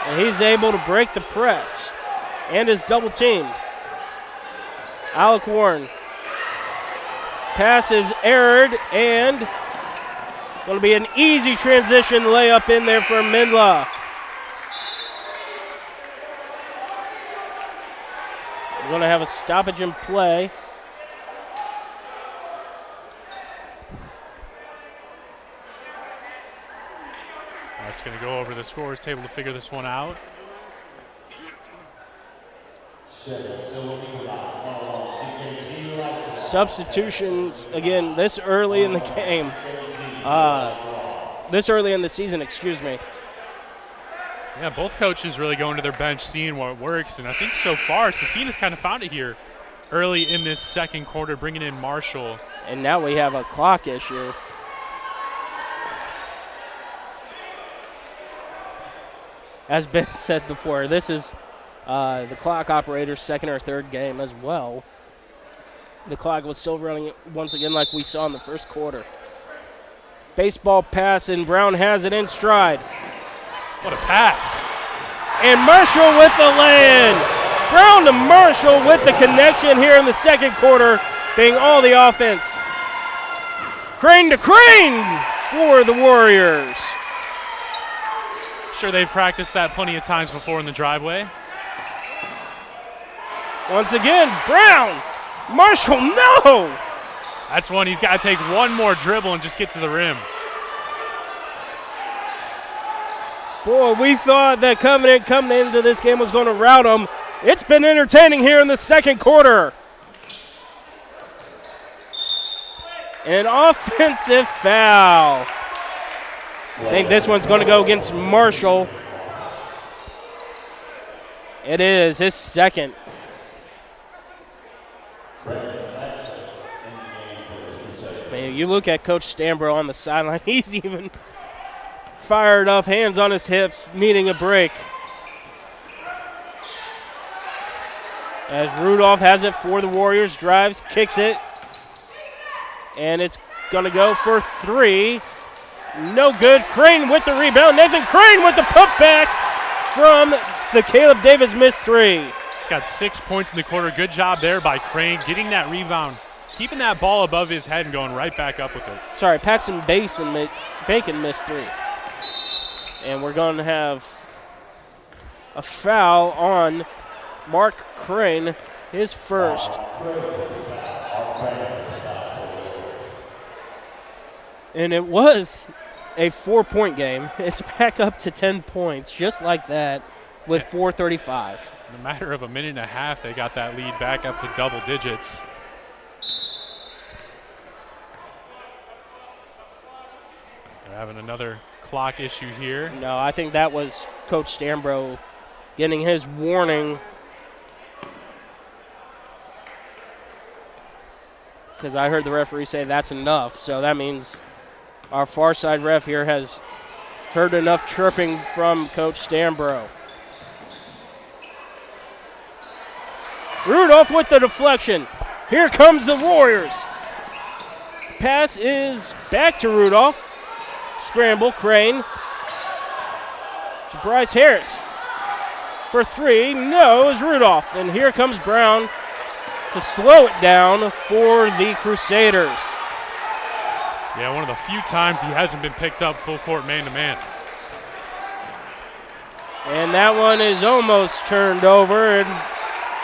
S2: And he's able to break the press. and is double teamed. Alec Warren. Pass is erred, and going to be an easy transition layup in there for Mindla. We're going to have a stoppage in play.
S3: That's going to go over the scorer's table to figure this one out.
S2: Substitutions, again, this early in the game. This early in the season, excuse me.
S3: Yeah, both coaches really going to their bench, seeing what works. And I think so far, Scecina's kind of found it here early in this second quarter, bringing in Marshall.
S2: And now we have a clock issue. As Ben said before, this is the clock operator's second or third game as well. The clock was still running once again like we saw in the first quarter. Baseball pass, and Brown has it in stride.
S3: What a pass.
S2: And Marshall with the lay-in. Brown to Marshall with the connection here in the second quarter, being all the offense. Crane to Crane for the Warriors.
S3: Sure, they've practiced that plenty of times before in the driveway.
S2: Once again, Brown. Marshall, no!
S3: That's one he's got to take one more dribble and just get to the rim.
S2: Boy, we thought that Covenant coming into this game was going to rout them. It's been entertaining here in the second quarter. An offensive foul. I think this one's going to go against Marshall. It is his second. Man, you look at Coach Stambro on the sideline, he's even fired up, hands on his hips, needing a break. As Rudolph has it for the Warriors, drives, kicks it, and it's going to go for three. No good. Crane with the rebound. Nathan Crane with the putback from the Caleb Davis missed three.
S3: Got 6 points in the quarter. Good job there by Crane, getting that rebound, keeping that ball above his head and going right back up with it.
S2: Sorry, Paxton Bacon missed three. And we're going to have a foul on Mark Crane, his first. And it was a 4-point game. It's back up to 10 points, just like that, with 4:35.
S3: In a matter of a minute and a half, they got that lead back up to double digits. They're having another clock issue here.
S2: No, I think that was Coach Stambro getting his warning. Because I heard the referee say that's enough, so that means our far side ref here has heard enough chirping from Coach Stambro. Rudolph with the deflection. Here comes the Warriors. Pass is back to Rudolph. Scramble, Crane. To Bryce Harris. For three, no, is Rudolph. And here comes Brown to slow it down for the Crusaders.
S3: Yeah, one of the few times he hasn't been picked up full court man-to-man.
S2: And that one is almost turned over and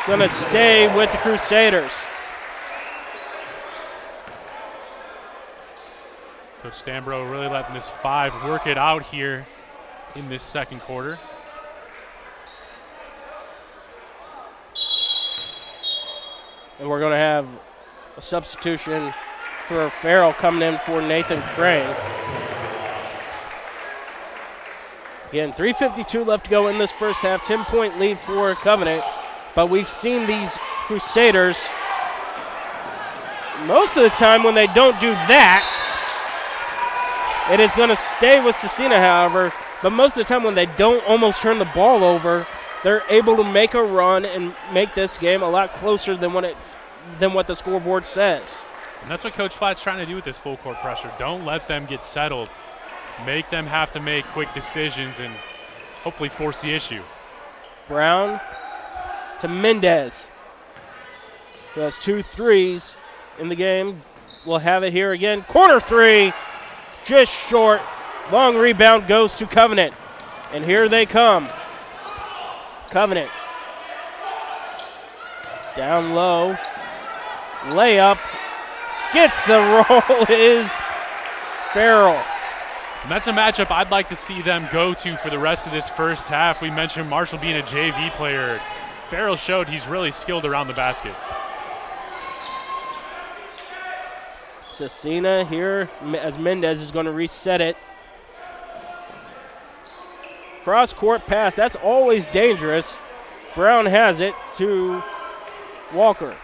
S2: going to stay with the Crusaders.
S3: Coach Stambro really letting this five work it out here in this second quarter.
S2: And we're going to have a substitution for Farrell coming in for Nathan Crane. Again, 3:52 left to go in this first half. 10-point lead for Covenant. But we've seen these Crusaders, most of the time when they don't do that, it is going to stay with Scecina, however. But most of the time when they don't almost turn the ball over, they're able to make a run and make this game a lot closer than what the scoreboard says.
S3: And that's what Coach Flatt's trying to do with this full court pressure. Don't let them get settled. Make them have to make quick decisions and hopefully force the issue.
S2: Brown to Mendez, who has 2 threes in the game. We'll have it here again. Corner three, just short. Long rebound goes to Covenant. And here they come. Covenant. Down low. Layup. Gets the roll is Farrell.
S3: And that's a matchup I'd like to see them go to for the rest of this first half. We mentioned Marshall being a JV player. Farrell showed he's really skilled around the basket.
S2: Scecina here as Mendez is going to reset it. Cross-court pass, that's always dangerous. Brown has it to Walker.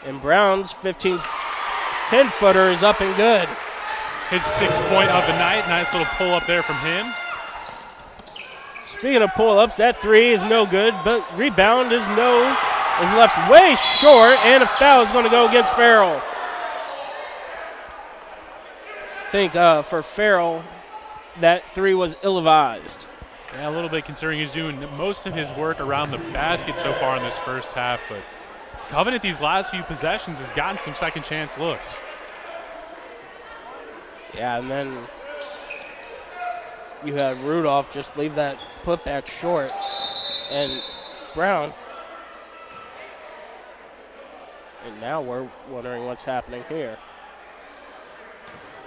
S2: And Brown's 10-footer is up and good.
S3: His 6th point of the night. Nice little pull-up there from him.
S2: Speaking of pull-ups, that three is no good, but rebound is left way short, and a foul is going to go against Farrell. I think for Farrell, that three was ill-advised.
S3: Yeah, a little bit concerning. He's doing most of his work around the basket so far in this first half, but Covenant these last few possessions has gotten some second chance looks.
S2: Yeah, and then you had Rudolph just leave that putback short, and Brown. And now we're wondering what's happening here.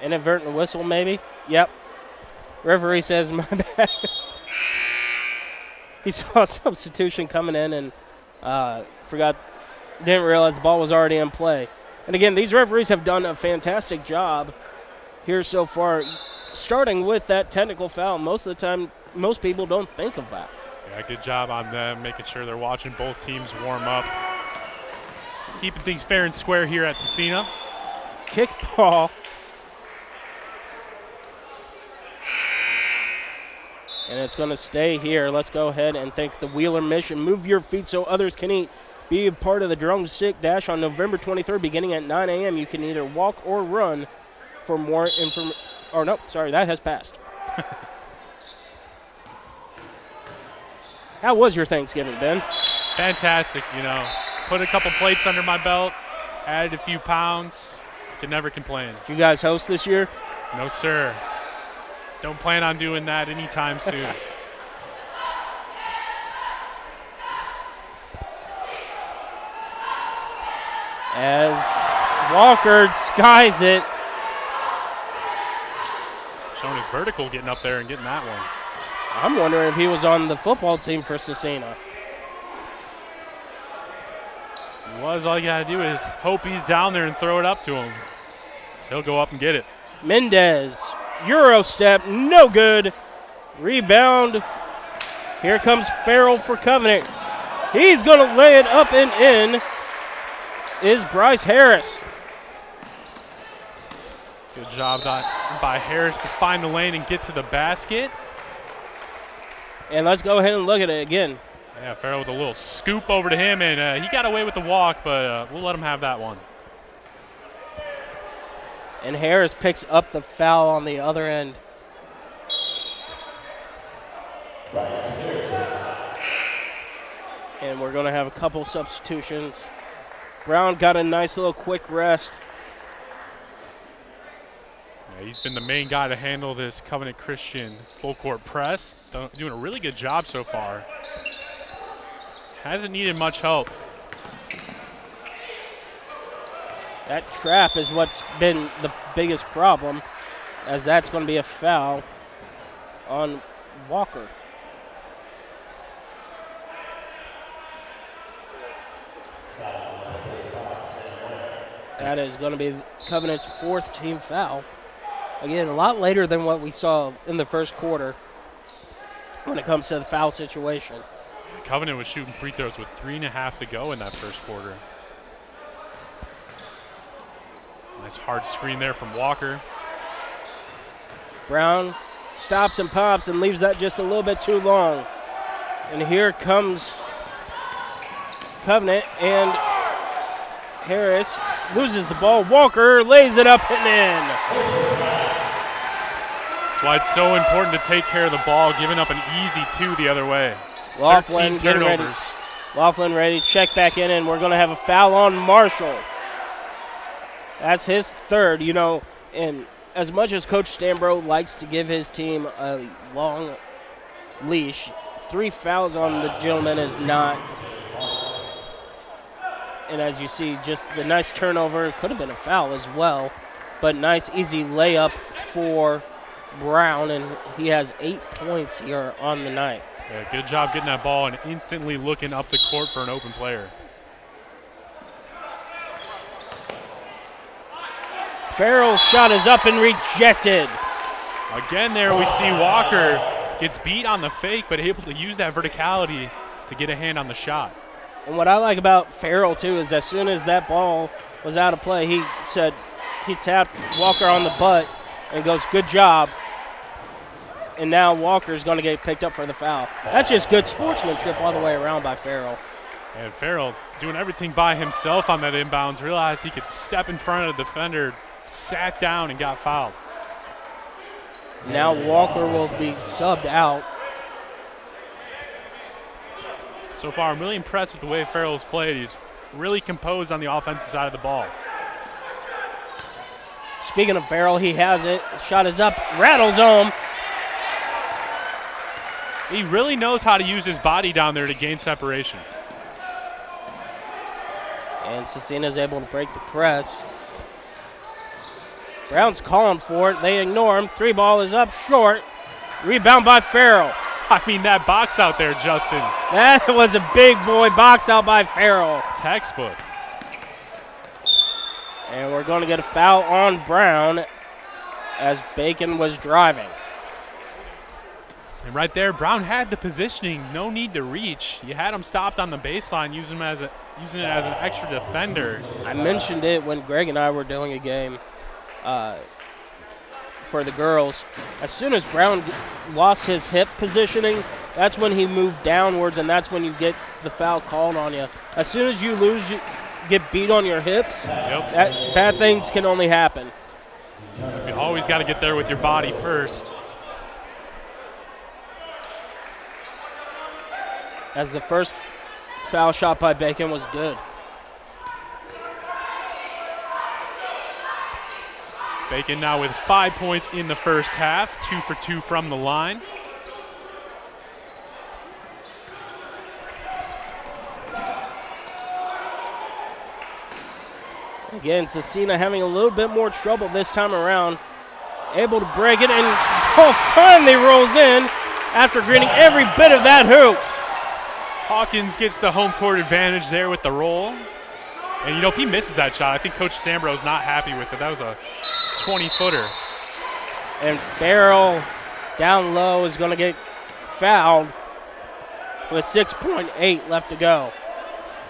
S2: Inadvertent whistle, maybe? Yep. Referee says, my bad. He saw a substitution coming in and didn't realize the ball was already in play. And again, these referees have done a fantastic job here so far, starting with that technical foul. Most of the time, most people don't think of that.
S3: Yeah, good job on them, making sure they're watching both teams warm up. Keeping things fair and square here at Scecina.
S2: Kick ball. And it's going to stay here. Let's go ahead and thank the Wheeler Mission. Move your feet so others can eat. Be a part of the Drumstick Dash on November 23rd beginning at 9 a.m. You can either walk or run. For more information. Oh, no, sorry, that has passed. How was your Thanksgiving, Ben?
S3: Fantastic, Put a couple plates under my belt, added a few pounds. Can never complain.
S2: You guys host this year?
S3: No, sir. Don't plan on doing that anytime soon.
S2: As Walker skies it.
S3: Showing his vertical, getting up there and getting that one.
S2: I'm wondering if he was on the football team for Scecina.
S3: He was. All you got to do is hope he's down there and throw it up to him. So he'll go up and get it.
S2: Mendez, Euro step, no good. Rebound. Here comes Farrell for Covenant. He's going to lay it up and in. Is Bryce Harris.
S3: Good job by Harris to find the lane and get to the basket.
S2: And let's go ahead and look at it again.
S3: Yeah, Farrell with a little scoop over to him, and he got away with the walk, but we'll let him have that one.
S2: And Harris picks up the foul on the other end. And we're going to have a couple substitutions. Brown got a nice little quick rest.
S3: Yeah, he's been the main guy to handle this Covenant Christian full court press. Doing a really good job so far. Hasn't needed much help.
S2: That trap is what's been the biggest problem, as that's going to be a foul on Walker. That is going to be Covenant's 4th team foul. Again, a lot later than what we saw in the first quarter when it comes to the foul situation.
S3: Covenant was shooting free throws with 3.5 to go in that first quarter. Nice hard screen there from Walker.
S2: Brown stops and pops and leaves that just a little bit too long. And here comes Covenant, and Harris loses the ball. Walker lays it up and in.
S3: That's why it's so important to take care of the ball, giving up an easy 2 the other way.
S2: Laughlin
S3: 13
S2: getting ready.
S3: turnovers.
S2: Laughlin ready to check back in, and we're going to have a foul on Marshall. That's his third, you know, and as much as Coach Stambro likes to give his team a long leash, 3 fouls on the gentleman is not. And as you see, just the nice turnover, could have been a foul as well, but nice easy layup for Brown, and he has 8 points here on the night.
S3: Yeah, good job getting that ball and instantly looking up the court for an open player.
S2: Farrell's shot is up and rejected.
S3: Again there we see Walker gets beat on the fake, but able to use that verticality to get a hand on the shot.
S2: And what I like about Farrell, too, is as soon as that ball was out of play, he said he tapped Walker on the butt and goes, good job. And now Walker's going to get picked up for the foul. That's just good sportsmanship all the way around by Farrell.
S3: And Farrell doing everything by himself on that inbounds, realized he could step in front of the defender, sat down and got fouled.
S2: Now Walker will be subbed out.
S3: So far, I'm really impressed with the way Farrell's played. He's really composed on the offensive side of the ball.
S2: Speaking of Farrell, he has it. Shot is up, rattles home.
S3: He really knows how to use his body down there to gain separation.
S2: And Scecina is able to break the press. Brown's calling for it. They ignore him. 3 ball is up short. Rebound by Farrell.
S3: I mean, that box out there, Justin.
S2: That was a big boy box out by Farrell.
S3: Textbook.
S2: And we're going to get a foul on Brown as Bacon was driving.
S3: And right there, Brown had the positioning. No need to reach. You had him stopped on the baseline, using it as an extra defender.
S2: I mentioned it when Greg and I were doing a game for the girls. As soon as Brown lost his hip positioning, that's when he moved downwards, and that's when you get the foul called on you. As soon as you get beat on your hips, bad things can only happen.
S3: You always got to get there with your body first.
S2: As the first foul shot by Bacon was good.
S3: Bacon now with 5 points in the first half, 2 for 2 from the line.
S2: Again, Scecina having a little bit more trouble this time around. Able to break it, and finally rolls in after getting every bit of that hoop.
S3: Hawkins gets the home court advantage there with the roll. And, you know, if he misses that shot, I think Coach Sambro's not happy with it. That was a 20-footer.
S2: And Farrell down low is going to get fouled with 6.8 left to go.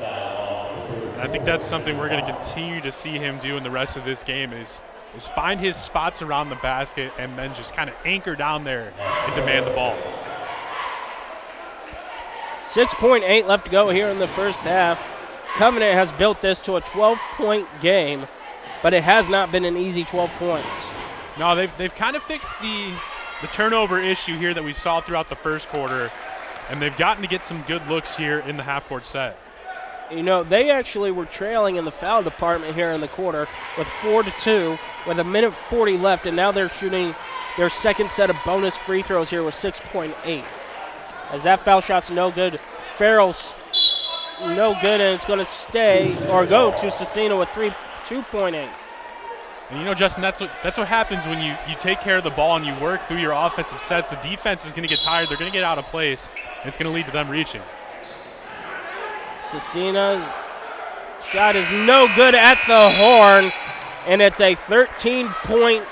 S3: And I think that's something we're going to continue to see him do in the rest of this game is find his spots around the basket and then just kind of anchor down there and demand the ball.
S2: 6.8 left to go here in the first half. Covenant has built this to a 12-point game, but it has not been an easy 12 points.
S3: No, they've kind of fixed the turnover issue here that we saw throughout the first quarter, and they've gotten to get some good looks here in the half-court set.
S2: You know, they actually were trailing in the foul department here in the quarter with 4-2 with 1:40 left, and now they're shooting their second set of bonus free throws here with 6.8. As that foul shot's no good, Farrell's no good, and it's going to stay or go to Scecina with 2.8.
S3: And you know, Justin, that's what happens when you take care of the ball and you work through your offensive sets. The defense is going to get tired. They're going to get out of place, and it's going to lead to them reaching.
S2: Scecina's shot is no good at the horn, and it's a 13-point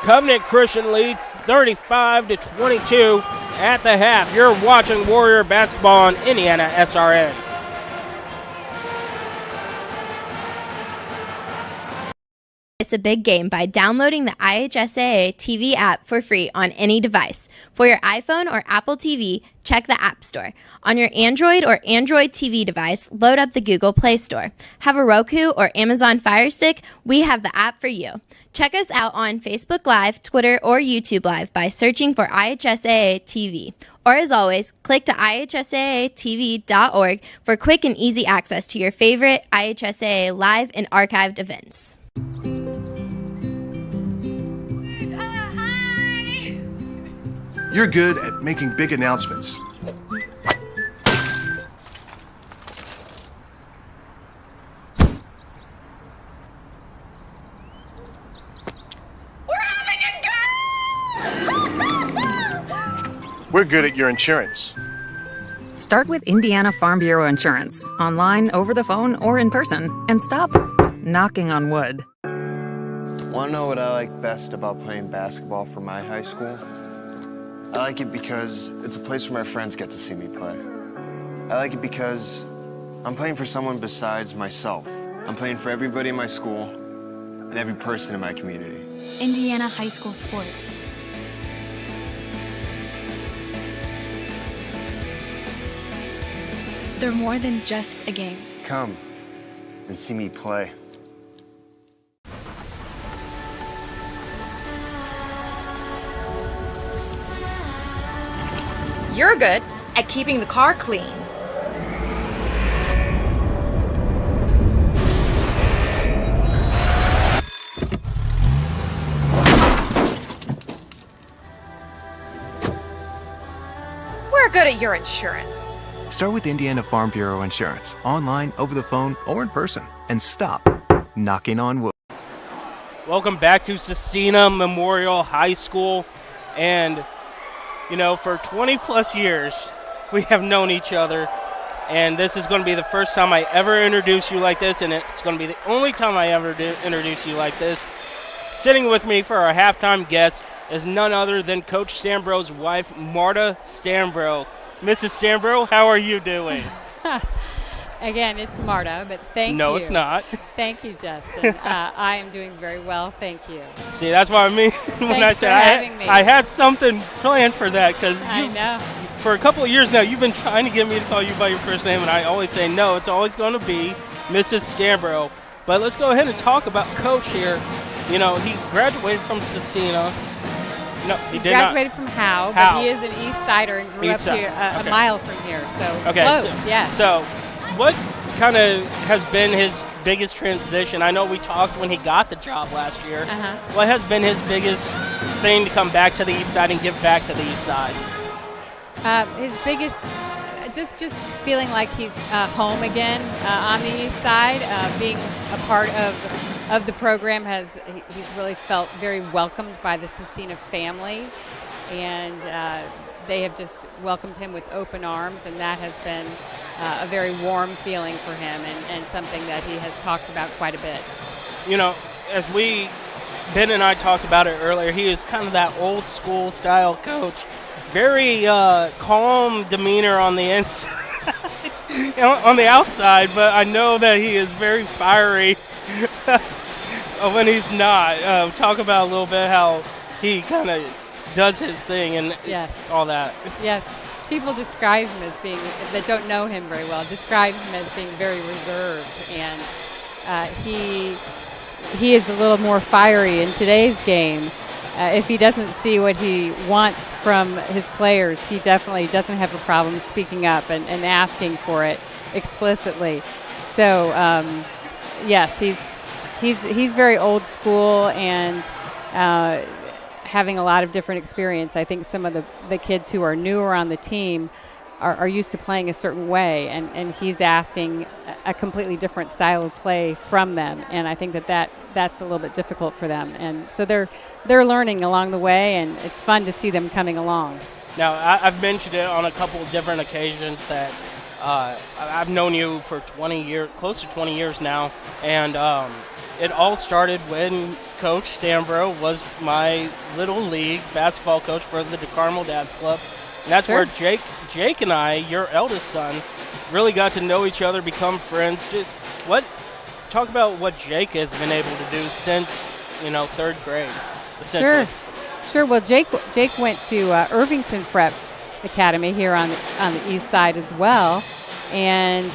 S2: Covenant Christian lead, 35-22 at the half. You're watching Warrior Basketball on IndianaSRN.
S11: It's a big game by downloading the IHSAA TV app for free on any device. For your iPhone or Apple TV, check the App Store. On your Android or Android TV device, load up the Google Play Store. Have a Roku or Amazon Fire Stick? We have the app for you. Check us out on Facebook Live, Twitter, or YouTube Live by searching for IHSAA TV. Or as always, click to IHSAATV.org for quick and easy access to your favorite IHSAA live and archived events.
S12: You're good at making big announcements. We're good at your insurance.
S14: Start with Indiana Farm Bureau Insurance, online, over the phone, or in person, and stop knocking on wood.
S24: Want to know what I like best about playing basketball for my high school? I like it because it's a place where my friends get to see me play. I like it because I'm playing for someone besides myself. I'm playing for everybody in my school and every person in my community.
S25: Indiana high school sports. They're more than just a game.
S24: Come and see me play.
S26: You're good at keeping the car clean. We're good at your insurance.
S27: Start with Indiana Farm Bureau Insurance, online, over the phone, or in person, and stop knocking on wood.
S2: Welcome back to Scecina Memorial High School. And, you know, for 20 plus years, we have known each other. And this is going to be the first time I ever introduce you like this, and it's going to be the only time I ever introduce you like this. Sitting with me for our halftime guest is none other than Coach Stambro's wife, Marta Stambro. Mrs. Stambro, how are you doing?
S28: Again, it's Marta, but thank you.
S2: No, it's not.
S28: Thank you, Justin. I am doing very well, thank you.
S2: See, that's what I mean when I said I had something planned for that, because
S28: I know.
S2: For a couple of years now, you've been trying to get me to call you by your first name, and I always say no, it's always going to be Mrs. Stambro. But let's go ahead and talk about Coach here. You know, he graduated from Scecina. No, he did
S28: graduated
S2: not.
S28: from Howe,
S2: Howe.
S28: But he is an East Sider and grew
S2: East
S28: up here
S2: okay.
S28: a mile from here, so
S2: okay,
S28: close, yes.
S2: So what kind of has been his biggest transition? I know we talked when he got the job last year. What has been his biggest thing to come back to the East Side and give back to the East Side?
S28: His biggest, just feeling like he's home again on the East Side, being a part of the program. He's really felt very welcomed by the Scecina family, and they have just welcomed him with open arms, and that has been a very warm feeling for him, and something that he has talked about quite a bit.
S2: You know, as Ben and I talked about it earlier, he is kind of that old school style coach. Very calm demeanor on the inside, on the outside, but I know that he is very fiery when he's not. Talk about a little bit how he kind of does his thing and all that.
S28: Yes, people describe him as being, that don't know him very well, describe him as being very reserved, and he is a little more fiery in today's game. If he doesn't see what he wants from his players, he definitely doesn't have a problem speaking up and asking for it explicitly. So, yes, he's very old school and having a lot of different experience. I think some of the kids who are newer on the team are used to playing a certain way, and he's asking a completely different style of play from them, and I think that's a little bit difficult for them, and so they're learning along the way, and it's fun to see them coming along.
S2: Now, I've mentioned it on a couple of different occasions that I've known you for 20 years, close to 20 years now, and it all started when Coach Stambro was my little league basketball coach for the DeCarmel Dads Club. And that's where Jake and I, your eldest son, really got to know each other, become friends. Just what talk about what Jake has been able to do since, third grade.
S28: Sure. Well, Jake went to Irvington Prep Academy here on the east side as well, and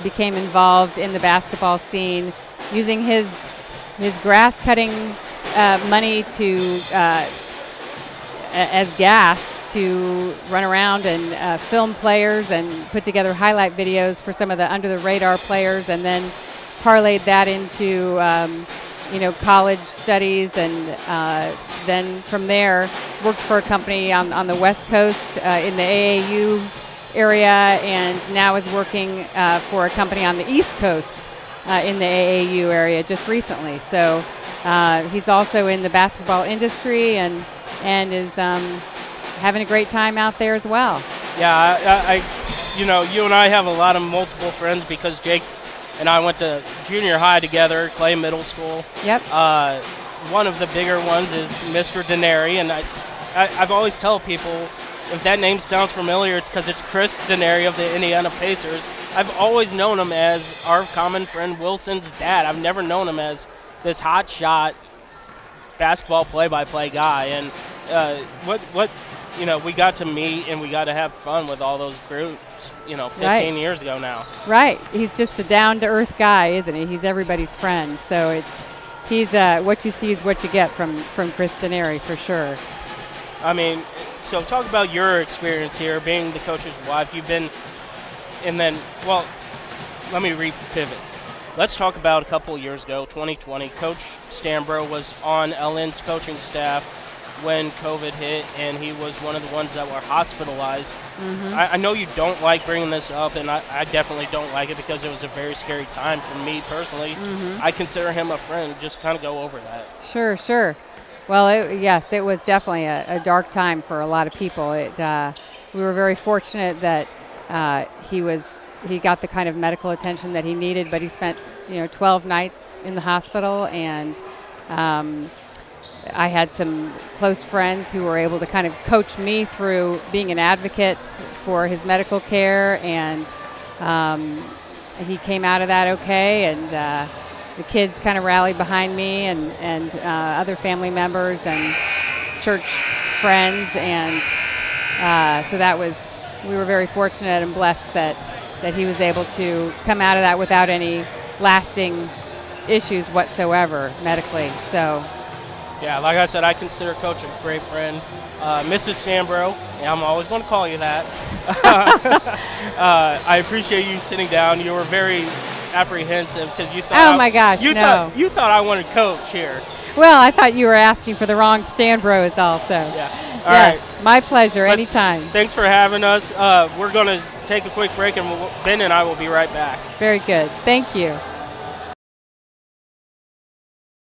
S28: became involved in the basketball scene, using his grass cutting money to as gas to run around and film players and put together highlight videos for some of the under the radar players, and then parlayed that into college studies, and then from there worked for a company on the West Coast in the AAU area, and now is working for a company on the East Coast in the AAU area just recently. So he's also in the basketball industry and is having a great time out there as well.
S2: Yeah, you and I have a lot of multiple friends because Jake and I went to junior high together, Clay Middle School.
S28: Yep.
S2: One of the bigger ones is Mr. Denary, and I've always tell people, if that name sounds familiar, it's because it's Chris Denary of the Indiana Pacers. I've always known him as our common friend Wilson's dad. I've never known him as this hot shot basketball play-by-play guy. And we got to meet and we got to have fun with all those groups, 15 years ago now.
S28: Right. He's just a down-to-earth guy, isn't he? He's everybody's friend. So he's what you see is what you get from Chris Denary for sure.
S2: I mean, so talk about your experience here, being the coach's wife. You've been, and then, well, let me re-pivot. Let's talk about a couple of years ago, 2020. Coach Stambro was on LN's coaching staff when COVID hit, and he was one of the ones that were hospitalized.
S28: Mm-hmm.
S2: I know you don't like bringing this up, and I definitely don't like it because it was a very scary time for me personally.
S28: Mm-hmm.
S2: I consider him a friend. Just kind of go over that.
S28: Sure. Well, it was definitely a dark time for a lot of people. We were very fortunate that he got the kind of medical attention that he needed, but he spent 12 nights in the hospital, and I had some close friends who were able to kind of coach me through being an advocate for his medical care, and he came out of that okay, and the kids kind of rallied behind me, and other family members and church friends, and so we were very fortunate and blessed that he was able to come out of that without any lasting issues whatsoever medically. So
S2: yeah, like I said, I consider Coach a great friend. Mrs. Stambro, I'm always going to call you that. I appreciate you sitting down. You were very apprehensive because you thought.
S28: Oh my gosh,
S2: you thought I wanted coach here.
S28: Well, I thought you were asking for the wrong Stambros also.
S2: Yeah. All
S28: yes,
S2: right.
S28: My pleasure.
S2: But
S28: anytime.
S2: Thanks for having us. We're going to take a quick break, and Ben and I will be right back.
S28: Very good. Thank you.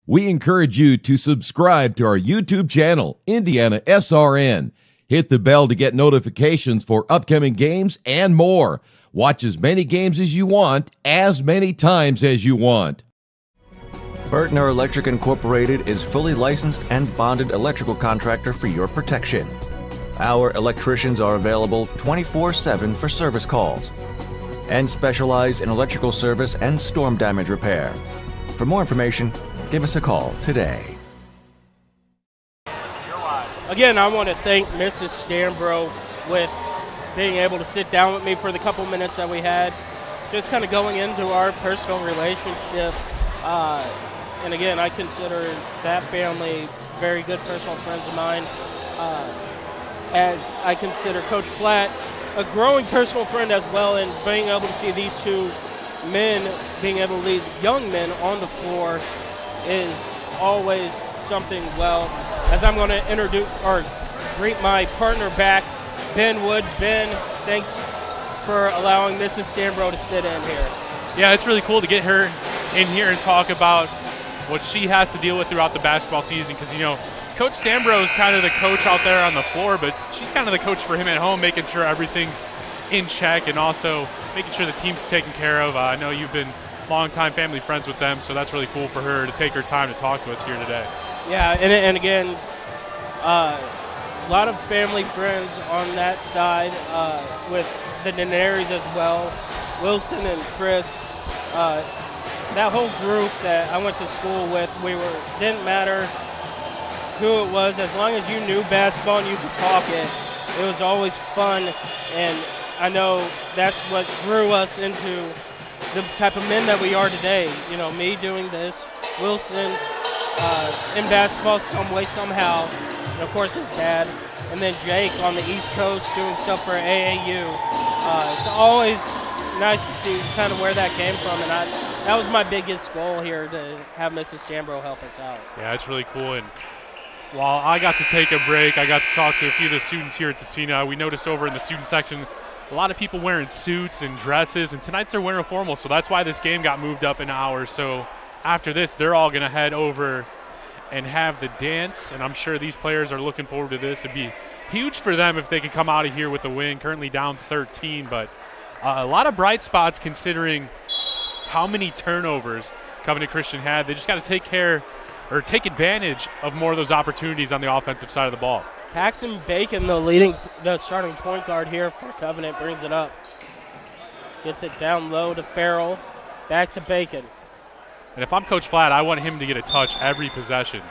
S1: We encourage you to subscribe to our YouTube channel, IndianaSRN. Hit the bell to get notifications for upcoming games and more. Watch as many games as you want, as many times as you want.
S8: Burtner Electric Incorporated is fully licensed and bonded electrical contractor for your protection. Our electricians are available 24/7 for service calls and specialize in electrical service and storm damage repair. For more information, give us a call today.
S2: Again, I want to thank Mrs. Stambro with being able to sit down with me for the couple minutes that we had, just kind of going into our personal relationship. And again, I consider that family very good personal friends of mine, as I consider Coach Flatt a growing personal friend as well, and being able to see these two men being able to lead young men on the floor is always something. Well, as I'm going to introduce or greet my partner back, Ben Wood. Ben, thanks for allowing Mrs. Stambro to sit in here.
S3: Yeah, it's really cool to get her in here and talk about what she has to deal with throughout the basketball season, because, Coach Stambro is kind of the coach out there on the floor, but she's kind of the coach for him at home, making sure everything's in check and also making sure the team's taken care of. I know you've been longtime family friends with them, so that's really cool for her to take her time to talk to us here today.
S2: Yeah, and again, a lot of family friends on that side with the Denaries as well, Wilson and Chris. that whole group that I went to school with, didn't matter who it was, as long as you knew basketball and you could talk it. It was always fun, and I know that's what grew us into the type of men that we are today. You know, me doing this, Wilson in basketball some way, somehow, and of course his dad, and then Jake on the East Coast doing stuff for AAU. It's always nice to see kind of where that came from, and that was my biggest goal here, to have Mrs. Stambro help us out.
S3: Yeah, it's really cool. And while I got to take a break, I got to talk to a few of the students here at Scecina. We noticed over in the student section a lot of people wearing suits and dresses, and tonight's they're wearing formal, so that's why this game got moved up an hour. So after this, they're all going to head over and have the dance, and I'm sure these players are looking forward to this. It'd be huge for them if they could come out of here with a win, currently down 13, but a lot of bright spots considering how many turnovers Covenant Christian had. They just got to take advantage of more of those opportunities on the offensive side of the ball.
S2: Paxton Bacon, the starting point guard here for Covenant, brings it up. Gets it down low to Farrell, back to Bacon.
S3: And if I'm Coach Flatt, I want him to get a touch every possession.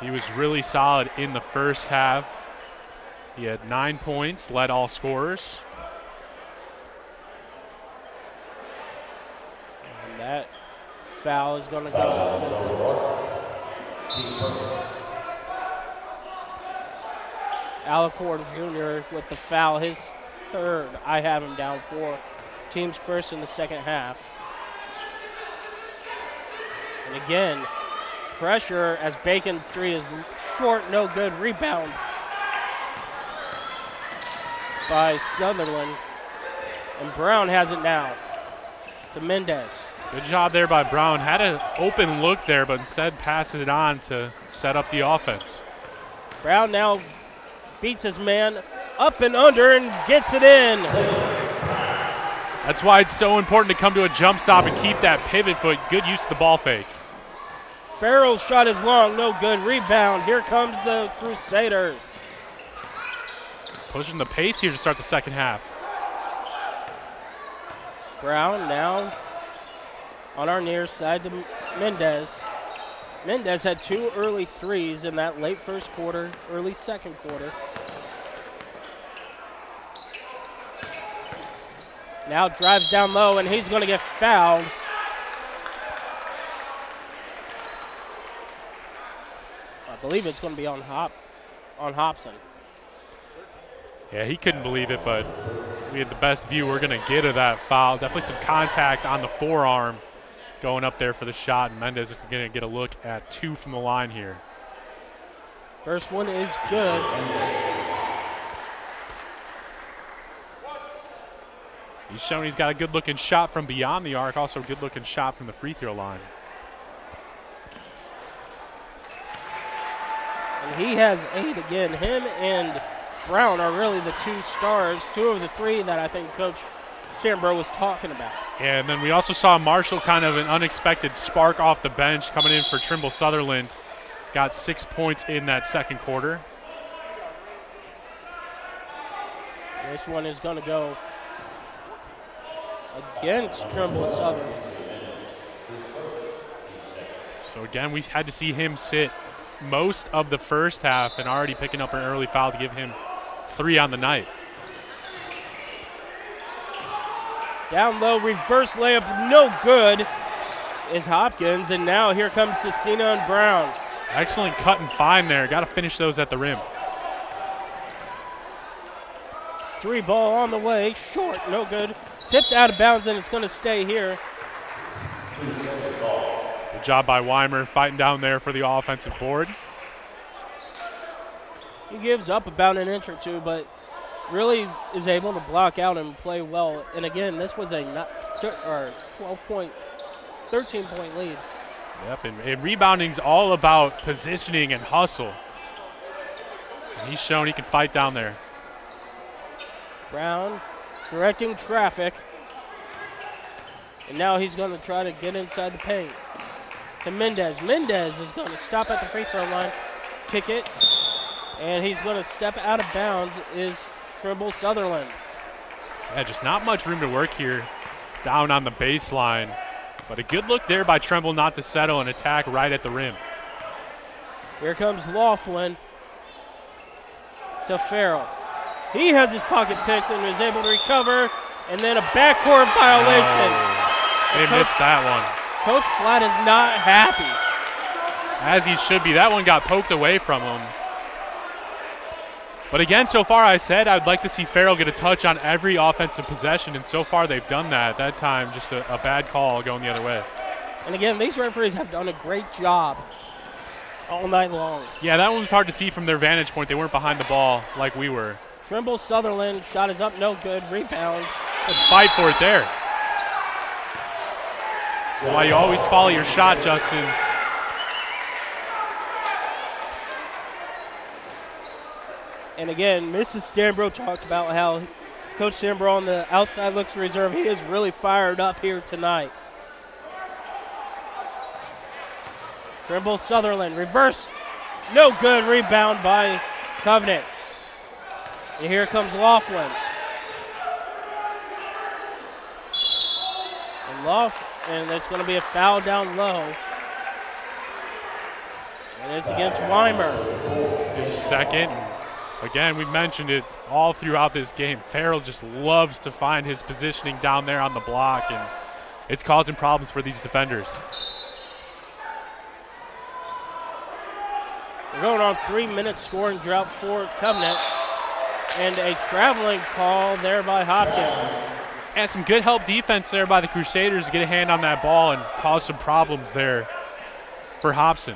S3: He was really solid in the first half. He had 9 points, led all scorers.
S2: And that foul is going to go. Alicorn Jr. with the foul, his third. I have him down 4. Team's first in the second half. And again, pressure as Bacon's 3 is short, no good. Rebound by Sutherland. And Brown has it now to Mendez.
S3: Good job there by Brown. Had an open look there, but instead passed it on to set up the offense.
S2: Brown now beats his man up and under and gets it in.
S3: That's why it's so important to come to a jump stop and keep that pivot foot. Good use of the ball fake.
S2: Farrell's shot is long, no good. Rebound. Here comes the Crusaders.
S3: Pushing the pace here to start the second half.
S2: Brown now on our near side to Mendez. Mendez had 2 early threes in that late first quarter, early second quarter. Now drives down low, and he's going to get fouled. I believe it's going to be on Hobson.
S3: Yeah, he couldn't believe it, but we had the best view we're going to get of that foul. Definitely some contact on the forearm going up there for the shot, and Mendez is going to get a look at 2 from the line here.
S2: First one is good.
S3: He's shown he's got a good-looking shot from beyond the arc, also a good-looking shot from the free throw line.
S2: And he has 8 again. Him and Brown are really the 2 stars, 2 of the 3 that I think Coach Stambro was talking about.
S3: Yeah, and then we also saw Marshall, kind of an unexpected spark off the bench coming in for Trimble Sutherland. Got 6 points in that second quarter.
S2: This one is going to go against Trimble Sutherland.
S3: So again, we had to see him sit most of the first half and already picking up an early foul to give him 3 on the night.
S2: Down low, reverse layup, no good is Hopkins, and now here comes Scecina and Brown.
S3: Excellent cut and find there. Got to finish those at the rim.
S2: 3 ball on the way, short, no good. Tipped out of bounds, and it's going to stay here.
S3: Good job by Weimer fighting down there for the offensive board.
S2: He gives up about an inch or 2, but really is able to block out and play well. And again, this was a 13-point lead.
S3: Yep, and rebounding's all about positioning and hustle. And he's shown he can fight down there.
S2: Brown directing traffic. And now he's going to try to get inside the paint. To Mendez. Mendez is going to stop at the free throw line, kick it, and he's going to step out of bounds is Trimble Sutherland.
S3: Yeah, just not much room to work here down on the baseline. But a good look there by Tremble not to settle and attack right at the rim.
S2: Here comes Laughlin to Farrell. He has his pocket picked and is able to recover, and then a backcourt violation.
S3: They missed that one.
S2: Coach Flatt is not happy.
S3: As he should be. That one got poked away from him. But again, so far I said I'd like to see Farrell get a touch on every offensive possession, and so far they've done that. That time, just a bad call going the other way.
S2: And again, these referees have done a great job all night long.
S3: Yeah, that one was hard to see from their vantage point. They weren't behind the ball like we were.
S2: Trimble Sutherland, shot is up, no good, rebound.
S3: Let's fight for it there. That's why you always follow your shot, Justin.
S2: And again, Mrs. Stanbro talked about how Coach Stanbro on the outside looks reserve. He is really fired up here tonight. Trimble Sutherland, reverse, no good, rebound by Covenant. And here comes Laughlin. And it's going to be a foul down low. And it's against Weimer.
S3: His second. Again, we mentioned it all throughout this game. Farrell just loves to find his positioning down there on the block, and it's causing problems for these defenders.
S2: We're going on 3-minute scoring drought for Covenant, and a traveling call there by Hopkins.
S3: And some good help defense there by the Crusaders to get a hand on that ball and cause some problems there for Hobson.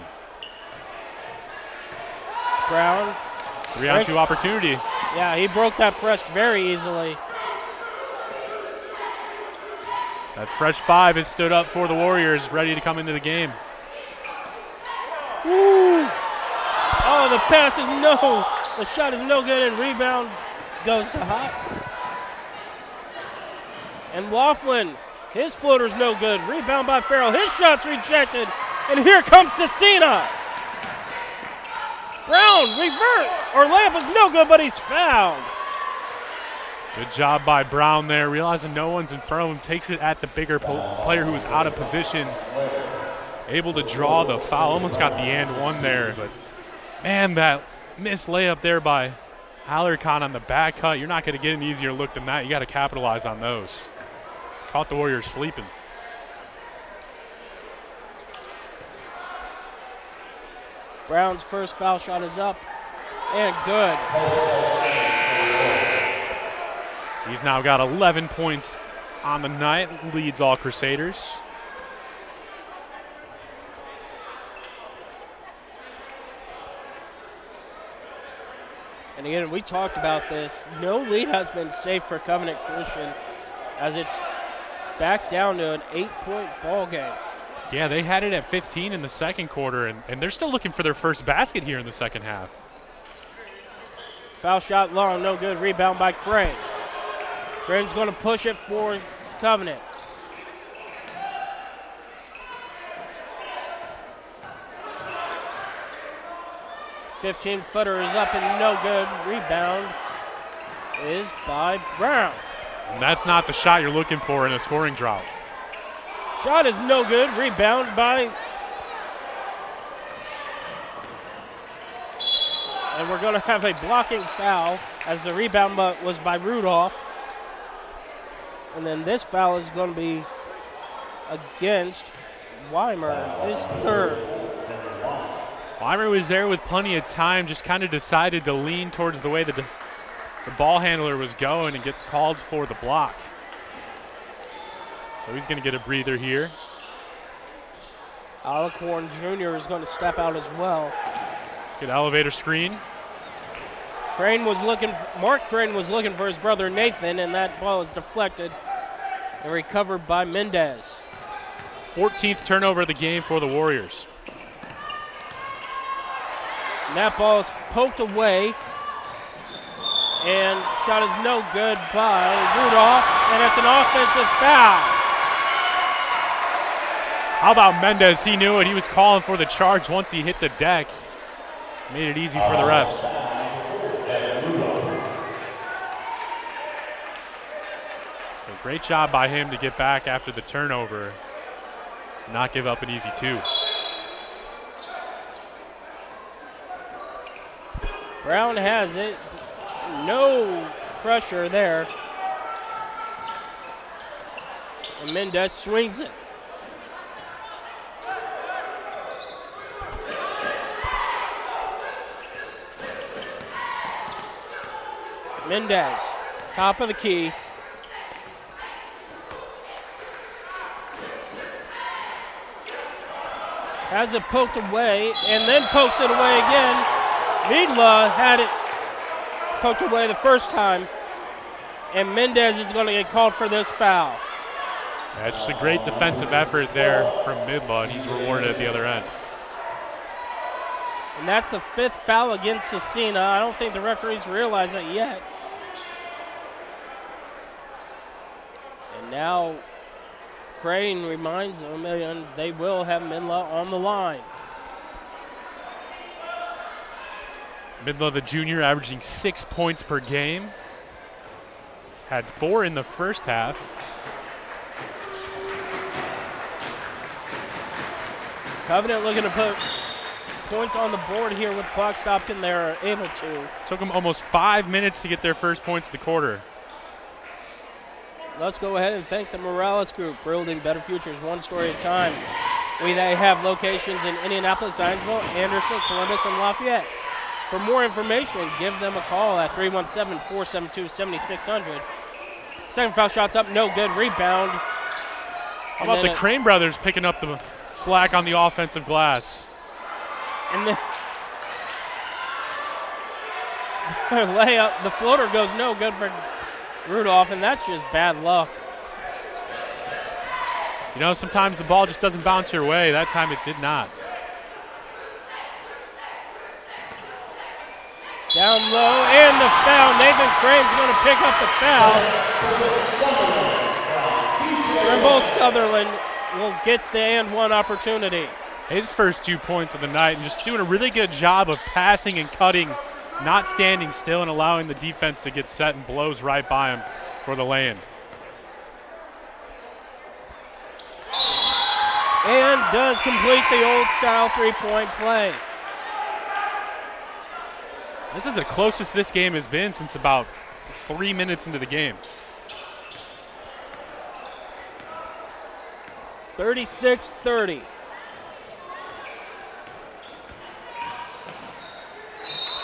S2: Brown.
S3: 3-on-2 opportunity.
S2: Yeah, he broke that press very easily.
S3: That fresh 5 has stood up for the Warriors, ready to come into the game.
S2: Woo! Oh, the pass is no. The shot is no good, and rebound goes to Hop. And Laughlin, his floater's no good. Rebound by Farrell. His shot's rejected. And here comes Scecina. Brown, revert, or layup is no good, but he's fouled.
S3: Good job by Brown there, realizing no one's in front of him, takes it at the bigger player who was out of position. Able to draw the foul, almost got the and one there, but man, that missed layup there by Alarcon on the back cut. You're not going to get an easier look than that. You got to capitalize on those. Caught the Warriors sleeping.
S2: Brown's first foul shot is up and good.
S3: He's now got 11 points on the night, leads all Crusaders.
S2: And again, we talked about this. No lead has been safe for Covenant Christian as it's back down to an 8-point ball game.
S3: Yeah, they had it at 15 in the second quarter, and they're still looking for their first basket here in the second half.
S2: Foul shot long, no good. Rebound by Crane. Crane's going to push it for Covenant. .15-footer is up and no good. Rebound is by Brown.
S3: And that's not the shot you're looking for in a scoring drought.
S2: Shot is no good. Rebound by... And we're going to have a blocking foul as the rebound was by Rudolph. And then this foul is going to be against Weimer, his third.
S3: Weimer was there with plenty of time, just kind of decided to lean towards the way that the ball handler was going and gets called for the block. So he's going to get a breather here.
S2: Alcorn Jr. is going to step out as well.
S3: Good elevator screen.
S2: Mark Crane was looking for his brother Nathan, and that ball is deflected and recovered by Mendez.
S3: 14th turnover of the game for the Warriors.
S2: And that ball is poked away. And shot is no good by Rudolph, and it's an offensive foul.
S3: How about Mendez? He knew it. He was calling for the charge once he hit the deck. Made it easy for the refs. So great job by him to get back after the turnover. not give up an easy 2.
S2: Brown has it. No pressure there. And Mendez swings it. Mendez, top of the key. Has it poked away and then pokes it away again. Vidla had it poked away the first time, and Mendez is going to get called for this foul.
S3: Yeah, just a great defensive effort there from Midlaw, and he's rewarded at the other end.
S2: And that's the 5th foul against Scecina. I don't think the referees realize that yet. And now Crane reminds them, and they will have Midlaw on the line.
S3: Midlaw, the junior, averaging 6 points per game. Had 4 in the first half.
S2: Covenant looking to put points on the board here with clock stopped, and they're able to.
S3: Took them almost 5 minutes to get their first points of the quarter.
S2: Let's go ahead and thank the Morales Group, building better futures one story at a time. They have locations in Indianapolis, Zionsville, Anderson, Columbus, and Lafayette. For more information, give them a call at 317-472-7600. Second foul shot's up, no good. Rebound.
S3: How about the Crane brothers picking up the slack on the offensive glass?
S2: And the layup, the floater goes no good for Rudolph, and that's just bad luck.
S3: You know, sometimes the ball just doesn't bounce your way. That time it did not.
S2: Down low, and the foul. Nathan Crane's going to pick up the foul. Trimble Sutherland will get the and one opportunity.
S3: His first 2 points of the night, and just doing a really good job of passing and cutting, not standing still and allowing the defense to get set, and blows right by him for the lay-in.
S2: And does complete the old-style three-point play.
S3: This is the closest this game has been since about 3 minutes into the game.
S2: 36-30.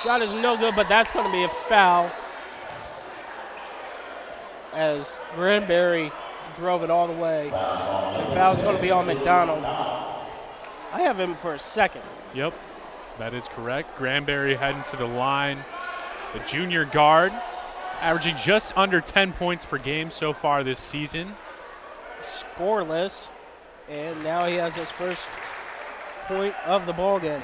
S2: Shot is no good, but that's going to be a foul as Granberry drove it all the way. The foul's going to be on McDonald. I have him for a second.
S3: Yep, that is correct. Granberry heading to the line. The junior guard, averaging just under 10 points per game so far this season.
S2: Scoreless, and now he has his first point of the ball game.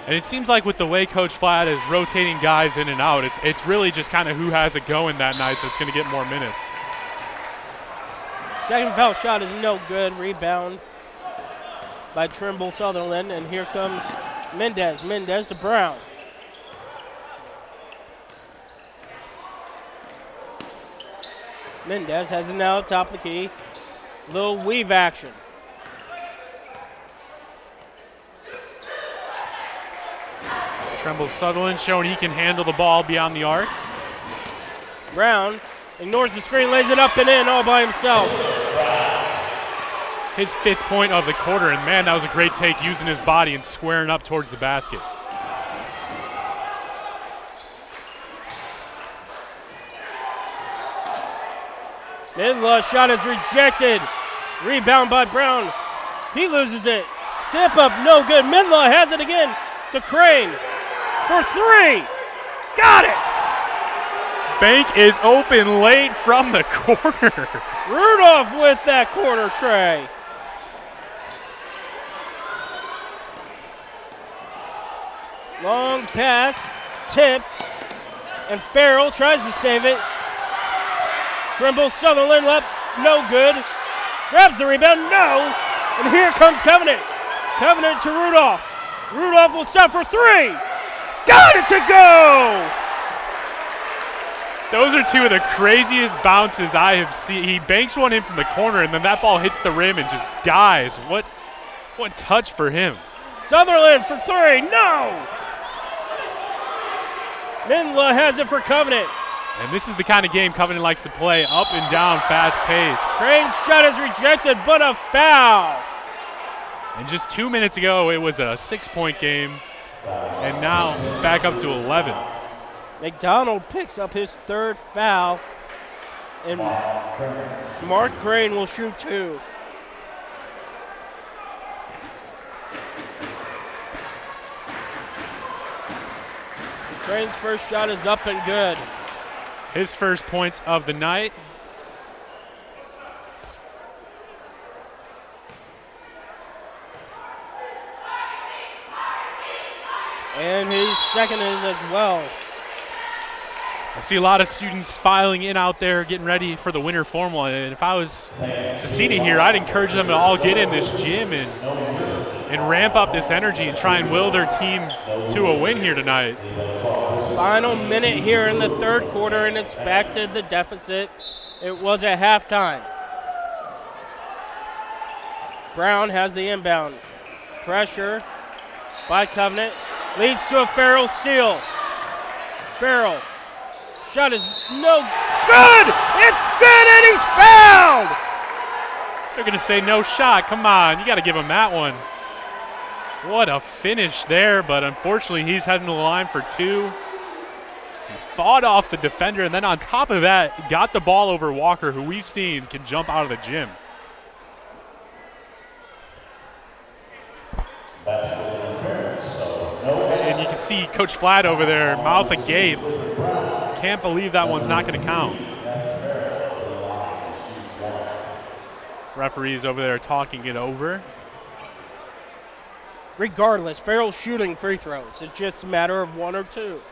S3: And it seems like with the way Coach Flatt is rotating guys in and out, it's really just kind of who has it going that night that's going to get more minutes.
S2: Second foul shot is no good. Rebound by Trimble Sutherland, and here comes Mendez. Mendez to Brown. Mendez has it now top of the key. Little weave action.
S3: Trimble Sutherland showing he can handle the ball beyond the arc.
S2: Brown ignores the screen, lays it up and in all by himself.
S3: His 5th point of the quarter, and man, that was a great take, using his body and squaring up towards the basket.
S2: Midlaw shot is rejected. Rebound by Brown. He loses it. Tip up, no good. Midlaw has it again to Crane for 3. Got it!
S3: Bank is open late from the corner.
S2: Rudolph with that corner tray. Long pass, tipped, and Farrell tries to save it. Trimble Sutherland up, no good. Grabs the rebound, no. And here comes Covenant. Covenant to Rudolph. Rudolph will stop for 3. Got it to go!
S3: Those are two of the craziest bounces I have seen. He banks one in from the corner, and then that ball hits the rim and just dies. What touch for him.
S2: Sutherland for three. No! Minla has it for Covenant.
S3: And this is the kind of game Covenant likes to play, up and down, fast pace.
S2: Crane's shot is rejected, but a foul.
S3: And just 2 minutes ago, it was a 6-point game, and now it's back up to 11.
S2: McDonald picks up his third foul, and Mark Crane will shoot two. Crane's first shot is up and good.
S3: His first points of the night.
S2: And his second is as well.
S3: I see a lot of students filing in out there, getting ready for the winter formal. And if I was Scecina here, I'd encourage them to all get in this gym and ramp up this energy and try and will their team to a win here tonight.
S2: Final minute here in the third quarter, and it's back to the deficit it was at halftime. Brown has the inbound. Pressure by Covenant leads to a Farrell steal. Farrell. Shot is no good! It's good, and he's fouled!
S3: They're going to say no shot. Come on, you got to give him that one. What a finish there, but unfortunately he's heading to the line for two. He fought off the defender, and then on top of that, got the ball over Walker, who we've seen can jump out of the gym. And you can see Coach Flatt over there, mouth agape. Can't believe that one's not going to count. Referees over there talking it over.
S2: Regardless, Farrell's shooting free throws. It's just a matter of one or two.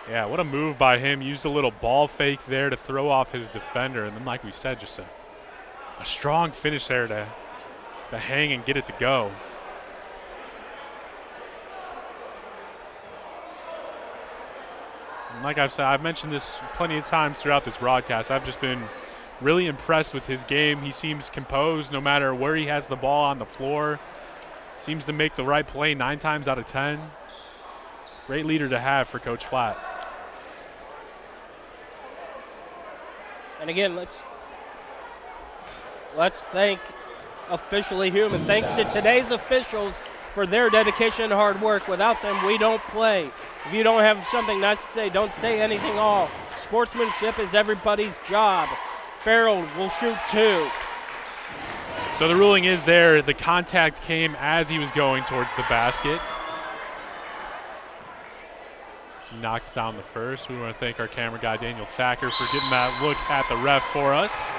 S3: Yeah, what a move by him. Used a little ball fake there to throw off his defender. And then, like we said, just a strong finish there to hang and get it to go. And like I've said, I've mentioned this plenty of times throughout this broadcast. I've just been really impressed with his game. He seems composed no matter where he has the ball on the floor. Seems to make the right play 9 times out of 10. Great leader to have for Coach Flatt.
S2: And again, let's thank Officially Human. Thanks to today's officials for their dedication and hard work. Without them, we don't play. If you don't have something nice to say, don't say anything all. Sportsmanship is everybody's job. Farrell will shoot two.
S3: So the ruling is there. The contact came as he was going towards the basket. So he knocks down the first. We want to thank our camera guy, Daniel Thacker, for getting that look at the ref for us.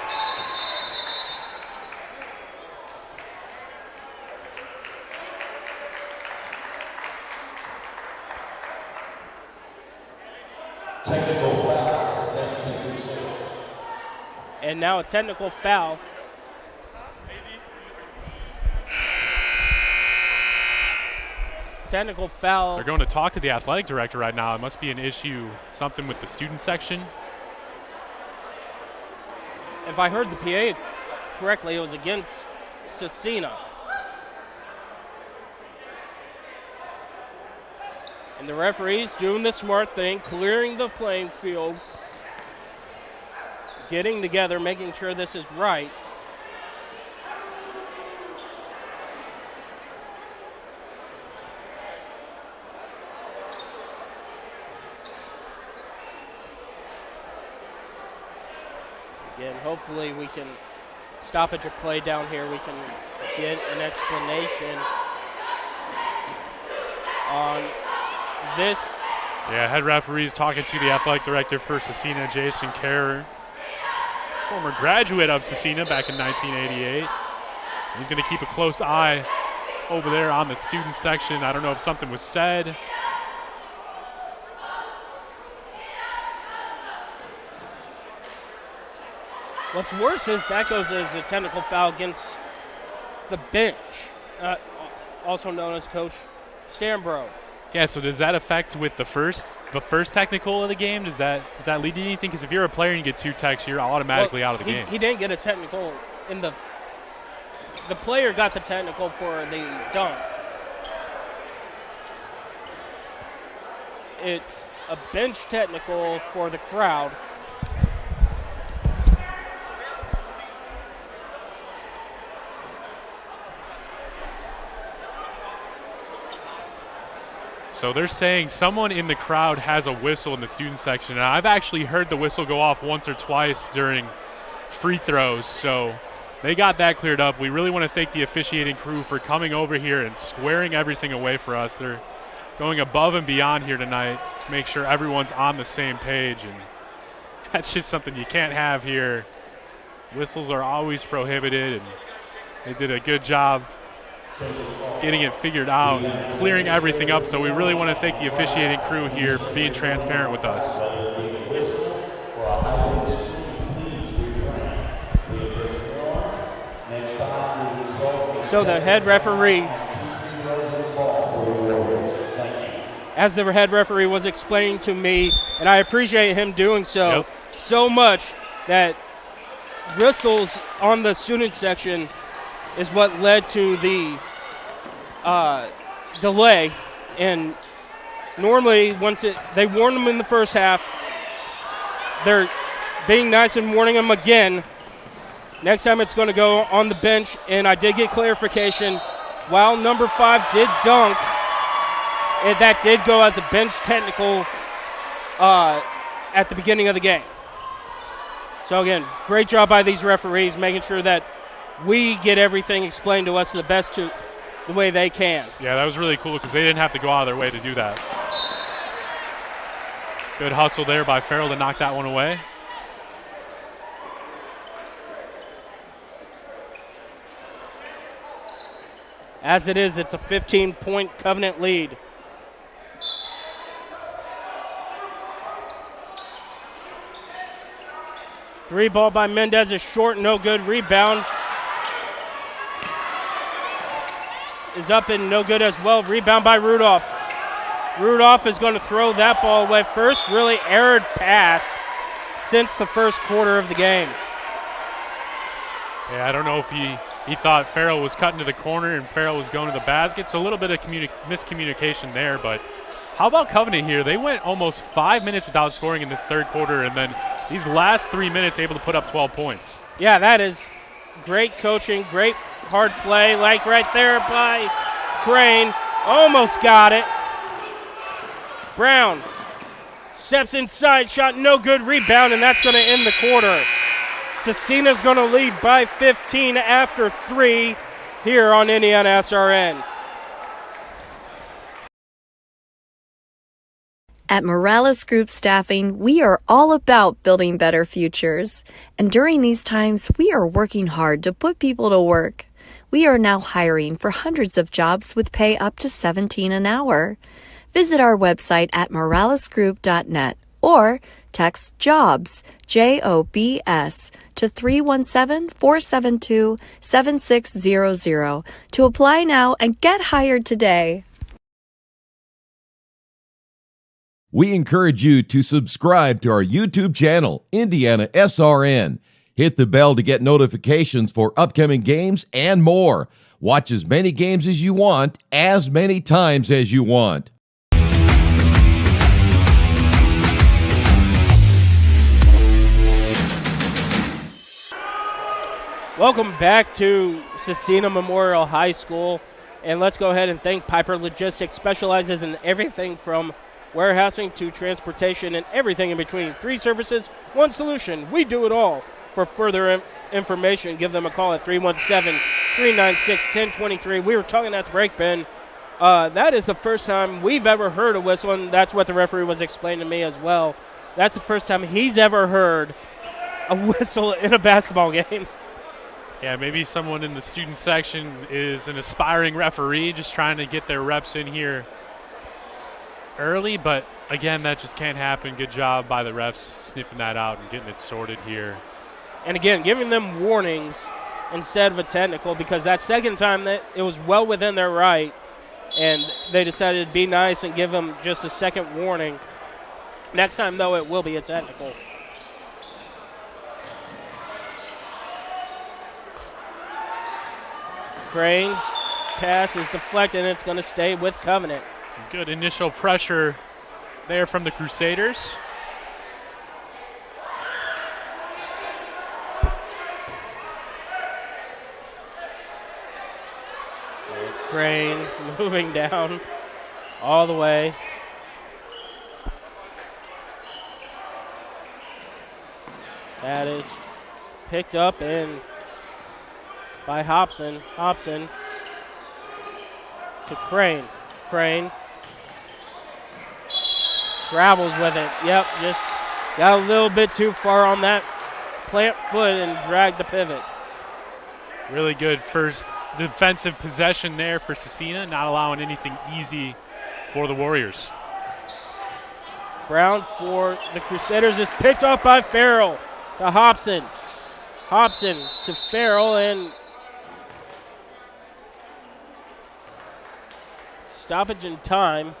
S6: Technical foul, 17-6.
S2: And now a technical foul. Technical foul.
S3: They're going to talk to the athletic director right now. It must be an issue, something with the student section.
S2: If I heard the PA correctly, it was against Scecina. And the referee's doing the smart thing, clearing the playing field, getting together, making sure this is right. Again, hopefully we can stoppage a play down here. We can get an explanation on this.
S3: Yeah, head referees talking to the athletic director for Scecina, Jason Kerr, former graduate of Scecina back in 1988. He's going to keep a close eye over there on the student section. I don't know if something was said.
S2: What's worse is that goes as a technical foul against the bench, also known as Coach Stambro.
S3: Yeah, so does that affect with the first technical of the game? Does that lead to anything? Because if you're a player and you get 2 techs, you're automatically out of the game.
S2: He didn't get a technical in the player got the technical for the dunk. It's a bench technical for the crowd.
S3: So they're saying someone in the crowd has a whistle in the student section. And I've actually heard the whistle go off once or twice during free throws. So they got that cleared up. We really want to thank the officiating crew for coming over here and squaring everything away for us. They're going above and beyond here tonight to make sure everyone's on the same page. And that's just something you can't have here. Whistles are always prohibited, and they did a good job getting it figured out, clearing everything up. So we really want to thank the officiating crew here for being transparent with us.
S2: So the head referee, as the head referee was explaining to me, and I appreciate him doing so so much, that whistles on the student section is what led to the delay. And normally they warn them in the first half. They're being nice and warning them again. Next time it's going to go on the bench, and I did get clarification. While number 5 did dunk, that did go as a bench technical at the beginning of the game. So again, great job by these referees, making sure that we get everything explained to us the way they can.
S3: Yeah, that was really cool because they didn't have to go out of their way to do that. Good hustle there by Farrell to knock that one away.
S2: As it is, it's a 15-point Covenant lead. Three ball by Mendez is short, no good. Rebound is up and no good as well. Rebound by Rudolph. Rudolph is going to throw that ball away. First really errored pass since the first quarter of the game.
S3: Yeah, I don't know if he thought Farrell was cutting to the corner and Farrell was going to the basket. So a little bit of miscommunication there. But how about Covenant here? They went almost 5 minutes without scoring in this third quarter, and then these last 3 minutes able to put up 12 points.
S2: Yeah, that is great coaching, great hard play, like right there by Crane. Almost got it. Brown steps inside, shot no good, rebound, and that's going to end the quarter. Scecina's going to lead by 15 after 3 here on IndianaSRN.
S4: At Morales Group Staffing, we are all about building better futures. And during these times, we are working hard to put people to work. We are now hiring for hundreds of jobs with pay up to $17 an hour. Visit our website at moralesgroup.net or text JOBS, JOBS, to 317-472-7600 to apply now and get hired today.
S1: We encourage you to subscribe to our YouTube channel, IndianaSRN. Hit the bell to get notifications for upcoming games and more. Watch as many games as you want, as many times as you want.
S2: Welcome back to Scecina Memorial High School. And let's go ahead and thank Piper Logistics. Specializes in everything from warehousing to transportation and everything in between. 3 services, 1 solution. We do it all. For further information, give them a call at 317-396-1023. We were talking at the break, Ben. That is the first time we've ever heard a whistle, and that's what the referee was explaining to me as well. That's the first time he's ever heard a whistle in a basketball game.
S3: Yeah, maybe someone in the student section is an aspiring referee just trying to get their reps in here early, but again, that just can't happen. Good job by the refs sniffing that out and getting it sorted here.
S2: And again, giving them warnings instead of a technical, because that second time that it was well within their right, and they decided to be nice and give him just a second warning. Next time, though, it will be a technical. Crane's pass is deflected, and it's going to stay with Covenant.
S3: Some good initial pressure there from the Crusaders.
S2: Crane moving down all the way. That is picked up and by Hobson. Hobson to Crane. Crane travels with it. Yep, just got a little bit too far on that plant foot and dragged the pivot.
S3: Really good first defensive possession there for Scecina, not allowing anything easy for the Warriors.
S2: Brown for the Crusaders is picked up by Farrell to Hobson. Hobson to Farrell and stoppage in time.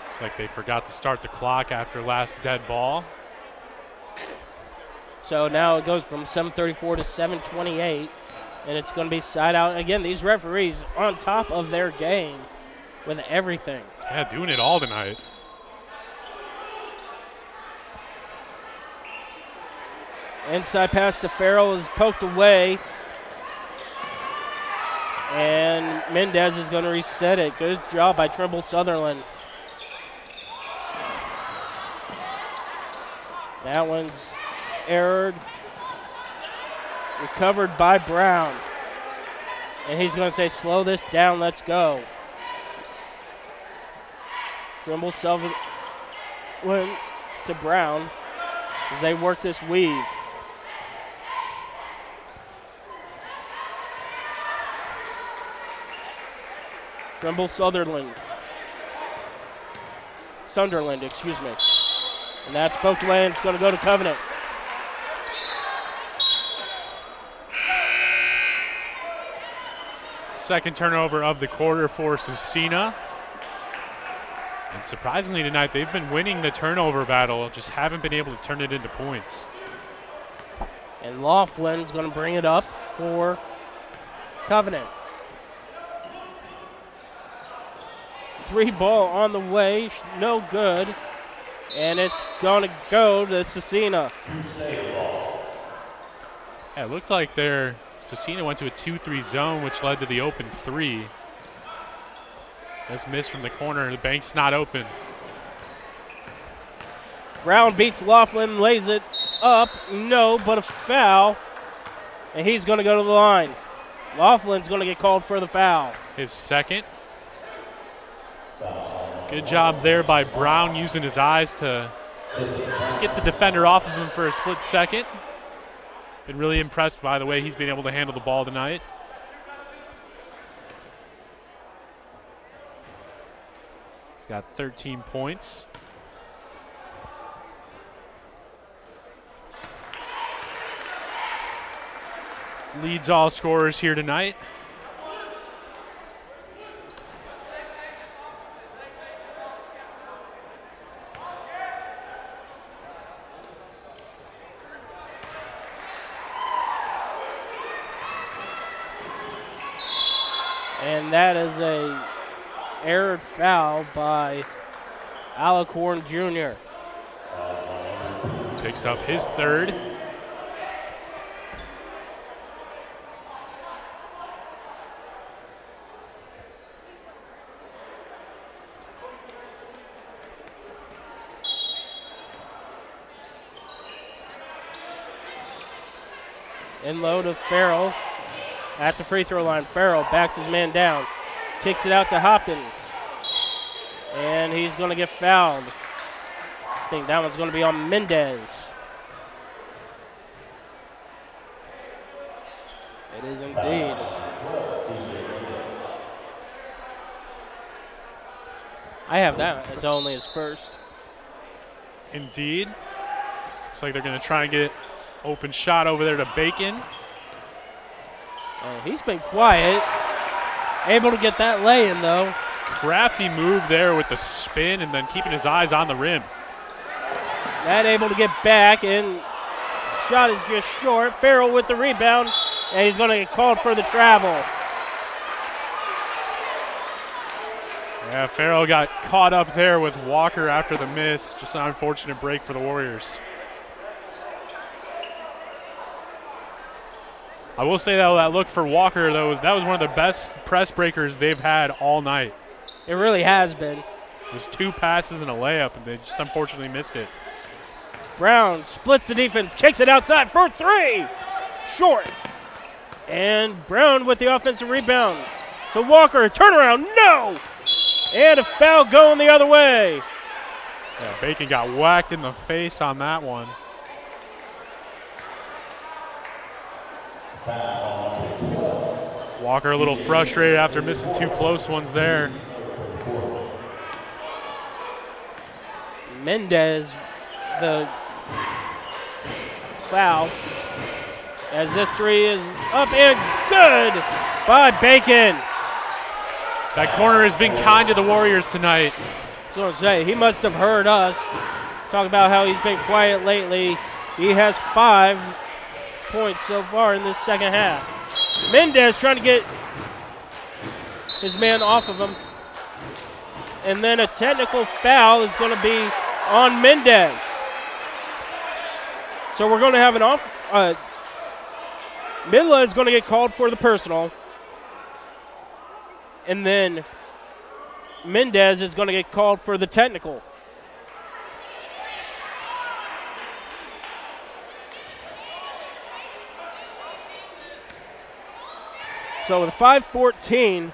S3: Looks like they forgot to start the clock after last dead ball.
S2: So now it goes from 7:34 to 7:28, and it's going to be side out. Again, these referees on top of their game with everything.
S3: Yeah, doing it all tonight.
S2: Inside pass to Farrell is poked away, and Mendez is going to reset it. Good job by Trimble Sutherland. That one's errored. Recovered by Brown. And he's going to say, slow this down, let's go. Trimble Sutherland to Brown as they work this weave. Trimble Sunderland, excuse me. And that's poked away, and it's going to go to Covenant.
S3: Second turnover of the quarter for Scecina. And surprisingly tonight, they've been winning the turnover battle, just haven't been able to turn it into points.
S2: And Laughlin's going to bring it up for Covenant. 3 ball on the way, no good. And it's going to go to Scecina.
S3: Yeah, it looked like Scecina went to a 2-3 zone, which led to the open 3. That's missed from the corner. The bank's not open.
S2: Brown beats Laughlin, lays it up. No, but a foul. And he's going to go to the line. Laughlin's going to get called for the foul.
S3: His second. Good job there by Brown, using his eyes to get the defender off of him for a split second. Been really impressed by the way he's been able to handle the ball tonight. He's got 13 points. Leads all scorers here tonight.
S2: And that is a errored foul by Alicorn Jr.
S3: Picks up his third.
S2: In low to Farrell at the free throw line. Farrell backs his man down, kicks it out to Hopkins, and he's going to get fouled. I think that one's going to be on Mendez. It is indeed. I have that as only his first.
S3: Indeed. Looks like they're going to try and get open shot over there to Bacon.
S2: He's been quiet. Able to get that lay in, though.
S3: Crafty move there with the spin and then keeping his eyes on the rim.
S2: Not able to get back, and shot is just short. Farrell with the rebound, and he's going to get called for the travel.
S3: Yeah, Farrell got caught up there with Walker after the miss. Just an unfortunate break for the Warriors. I will say that look for Walker, though, that was one of the best press breakers they've had all night.
S2: It really has been.
S3: There's 2 passes and a layup, and they just unfortunately missed it.
S2: Brown splits the defense, kicks it outside for 3. Short. And Brown with the offensive rebound. To Walker, turnaround, no! And a foul going the other way.
S3: Yeah, Bacon got whacked in the face on that one. Walker a little frustrated after missing 2 close ones there.
S2: Mendez, the foul, as this 3 is up and good by Bacon.
S3: That corner has been kind to the Warriors tonight.
S2: So to say, he must have heard us talk about how he's been quiet lately. He has 5 points so far in this second half. Mendez trying to get his man off of him. And then a technical foul is going to be on Mendez. So we're going to have an off. Midla is going to get called for the personal. And then Mendez is going to get called for the technical. So with 5:14,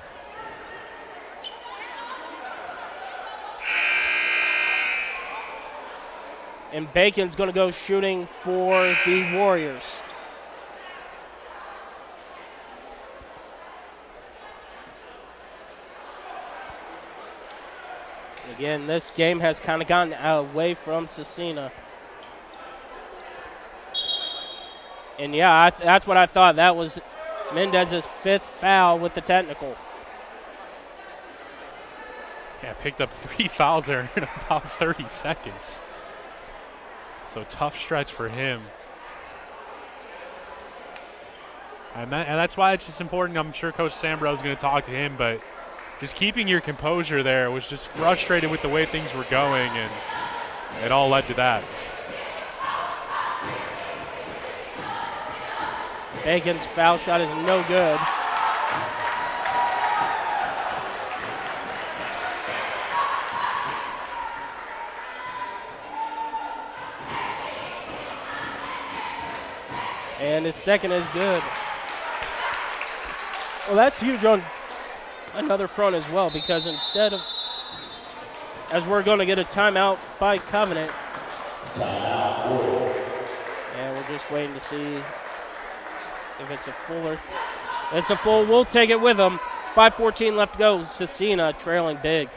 S2: and Bacon's going to go shooting for the Warriors. Again, this game has kind of gotten away from Scecina. And yeah, that's what I thought. That was Mendez's 5th foul with the technical.
S3: Yeah, picked up 3 fouls there in about 30 seconds. So tough stretch for him. And that's why it's just important. I'm sure Coach Sambro is going to talk to him, but just keeping your composure there. Was just frustrated with the way things were going, and it all led to that.
S2: Bacon's foul shot is no good. And his second is good. Well, that's huge on another front as well, because instead of, as we're going to get a timeout by Covenant. And we're just waiting to see if it's a fuller. It's a full. We'll take it with them. 5:14 left to go. Scecina trailing big.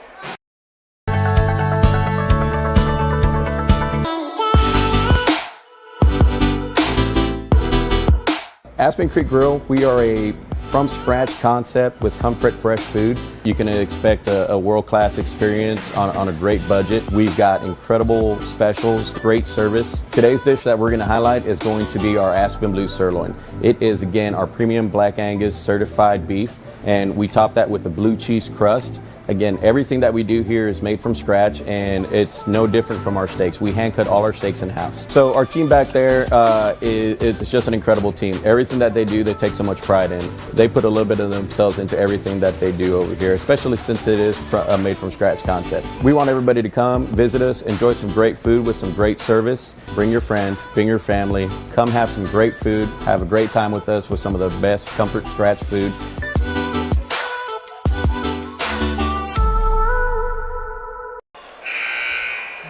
S15: Aspen Creek Grill, we are a from-scratch concept with comfort, fresh food. You can expect a world-class experience on a great budget. We've got incredible specials, great service. Today's dish that we're going to highlight is going to be our Aspen Blue Sirloin. It is, again, our premium Black Angus certified beef, and we top that with a blue cheese crust. Again, everything that we do here is made from scratch, and it's no different from our steaks. We hand cut all our steaks in-house. So our team back there, it's just an incredible team. Everything that they do, they take so much pride in. They put a little bit of themselves into everything that they do over here, especially since it is a made from scratch concept. We want everybody to come, visit us, enjoy some great food with some great service. Bring your friends, bring your family, come have some great food, have a great time with us with some of the best comfort scratch food.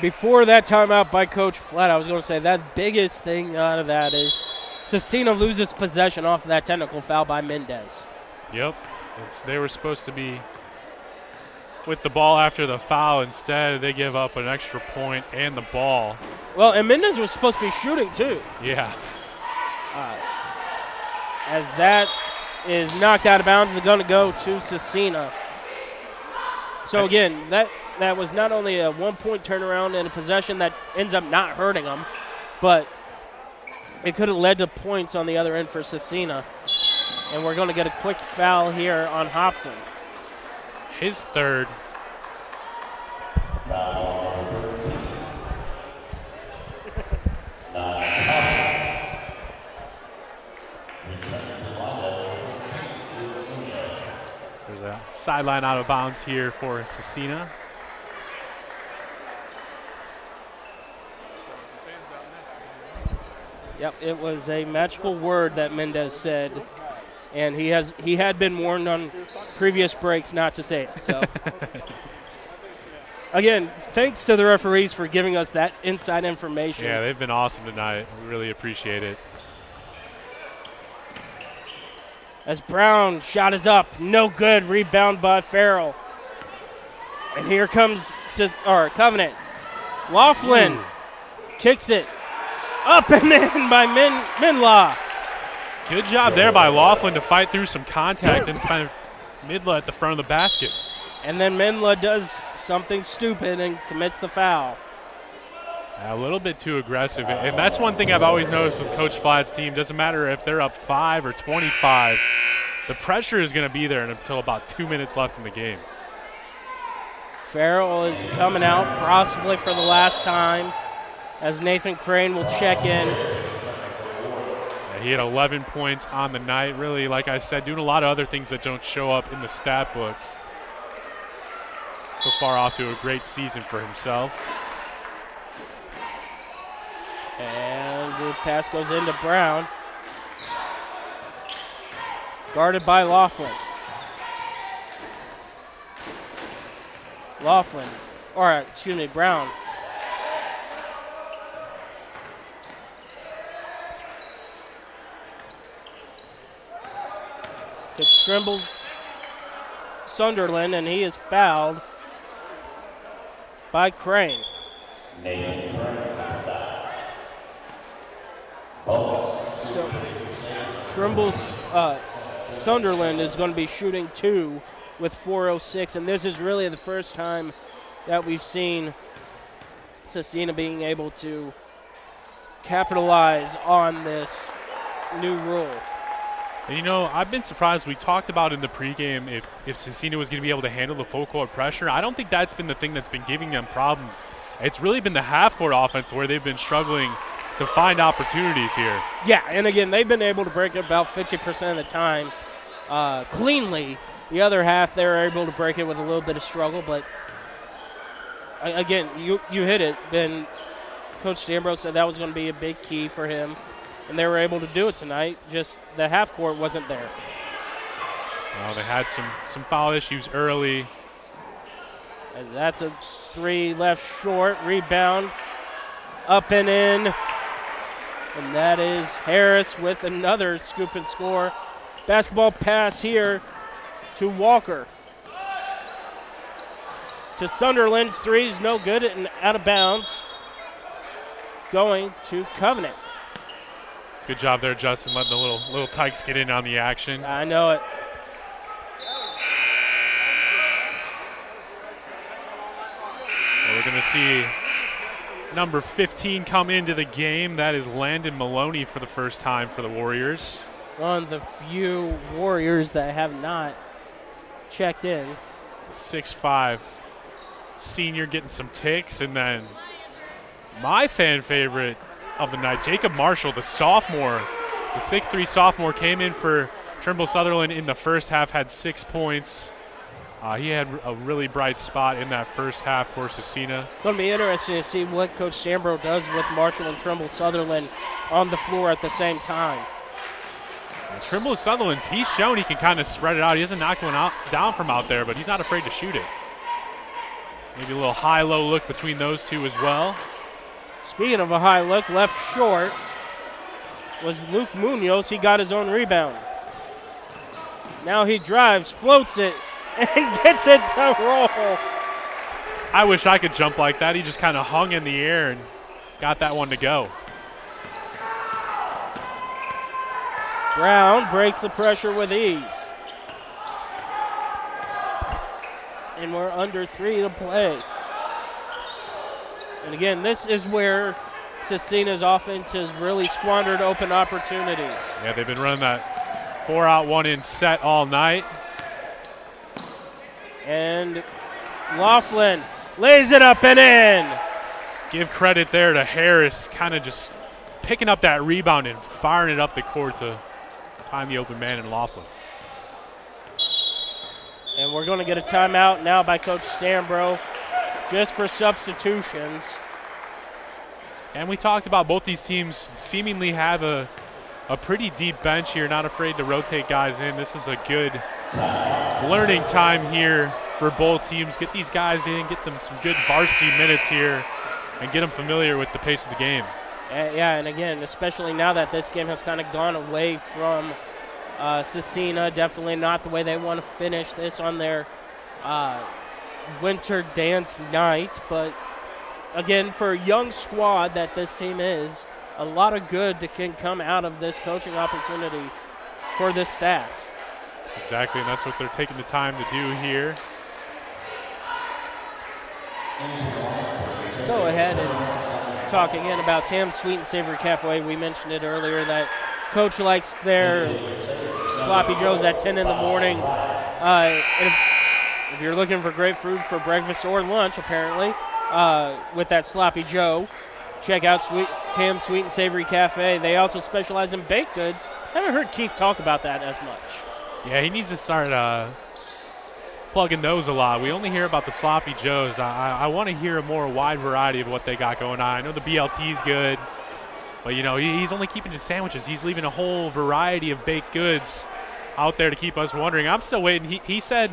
S2: Before that timeout by Coach Flatt, I was going to say that biggest thing out of that is Scecina loses possession off of that technical foul by Mendez.
S3: Yep. They were supposed to be with the ball after the foul. Instead, they give up an extra point and the ball.
S2: Well, and Mendez was supposed to be shooting too.
S3: Yeah.
S2: As that is knocked out of bounds. It's going to go to Scecina. So again, that was not only a 1-point turnaround and a possession that ends up not hurting them, but it could have led to points on the other end for Scecina. And we're going to get a quick foul here on Hobson.
S3: His third. There's a sideline out of bounds here for Scecina.
S2: Yep, it was a magical word that Mendez said, and he had been warned on previous breaks not to say it. So, again, thanks to the referees for giving us that inside information.
S3: Yeah, they've been awesome tonight. We really appreciate it.
S2: As Brown shot is up, no good. Rebound by Farrell, and here comes Covenant. Laughlin kicks it. Up and in by Minlaw.
S3: Good job there by Laughlin to fight through some contact and find Midla at the front of the basket.
S2: And then Minla does something stupid and commits the foul.
S3: A little bit too aggressive. And that's one thing I've always noticed with Coach Flatt's team. Doesn't matter if they're up 5 or 25. The pressure is going to be there until about 2 minutes left in the game.
S2: Farrell is coming out possibly for the last time, as Nathan Crane will check in.
S3: Yeah, he had 11 points on the night. Really, like I said, doing a lot of other things that don't show up in the stat book. So far off to a great season for himself.
S2: And the pass goes into Brown. Guarded by Laughlin. Brown. It Trimble Sunderland, and he is fouled by Crane. So Trimble's Sunderland is going to be shooting 2 with 4:06, and this is really the first time that we've seen Scecina being able to capitalize on this new rule.
S3: And you know, I've been surprised. We talked about in the pregame if Scecina was going to be able to handle the full court pressure. I don't think that's been the thing that's been giving them problems. It's really been the half court offense where they've been struggling to find opportunities here.
S2: Yeah, and again, they've been able to break it about 50% of the time cleanly. The other half, they were able to break it with a little bit of struggle. But again, you hit it. Then Coach D'Ambrose said that was going to be a big key for him. And they were able to do it tonight. Just the half court wasn't there.
S3: Well, they had some foul issues early.
S2: As that's a 3 left short. Rebound. Up and in. And that is Harris with another scoop and score. Basketball pass here to Walker. To Sunderland's 3 is no good and out of bounds. Going to Covenant.
S3: Good job there, Justin, letting the little Tykes get in on the action.
S2: I know it.
S3: So we're going to see number 15 come into the game. That is Landon Maloney for the first time for the Warriors.
S2: One of the few Warriors that have not checked in.
S3: 6'5" senior getting some ticks, and then my fan favorite of the night, Jacob Marshall, the sophomore, the 6'3" sophomore, came in for Trimble Sutherland in the first half, had 6 points. He had a really bright spot in that first half for Scecina.
S2: It's going to be interesting to see what Coach D'Ambrose does with Marshall and Trimble Sutherland on the floor at the same time.
S3: And Trimble Sutherland, he's shown he can kind of spread it out. He doesn't knock one down from out there, but he's not afraid to shoot it. Maybe a little high-low look between those two as well.
S2: Speaking of a high look, left short was Luke Munoz. He got his own rebound. Now he drives, floats it, and gets it to roll.
S3: I wish I could jump like that. He just kind of hung in the air and got that one to go.
S2: Brown breaks the pressure with ease. And we're under 3 to play. And again, this is where Scecina's offense has really squandered open opportunities.
S3: Yeah, they've been running that 4-out, 1-in set all night.
S2: And Laughlin lays it up and in.
S3: Give credit there to Harris, kind of just picking up that rebound and firing it up the court to find the open man in Laughlin.
S2: And we're going to get a timeout now by Coach Stambro just for substitutions.
S3: And we talked about both these teams seemingly have a pretty deep bench here, not afraid to rotate guys in. This is a good learning time here for both teams. Get these guys in, get them some good varsity minutes here, and get them familiar with the pace of the game.
S2: Yeah, and again, especially now that this game has kind of gone away from Scecina, definitely not the way they want to finish this on their winter dance night. But again, for a young squad that this team is, a lot of good that can come out of this coaching opportunity for this staff.
S3: Exactly, and that's what they're taking the time to do here.
S2: Go ahead and talk again about Tam's Sweet and Savory Cafe. We mentioned it earlier that Coach likes their sloppy joes at 10 in the morning. If you're looking for great food for breakfast or lunch, apparently, with that sloppy joe, check out Tam's Sweet and Savory Cafe. They also specialize in baked goods. I haven't heard Keith talk about that as much.
S3: Yeah, he needs to start plugging those a lot. We only hear about the sloppy joes. I want to hear a more wide variety of what they got going on. I know the BLT's good, but you know he's only keeping the sandwiches. He's leaving a whole variety of baked goods out there to keep us wondering. I'm still waiting. He said,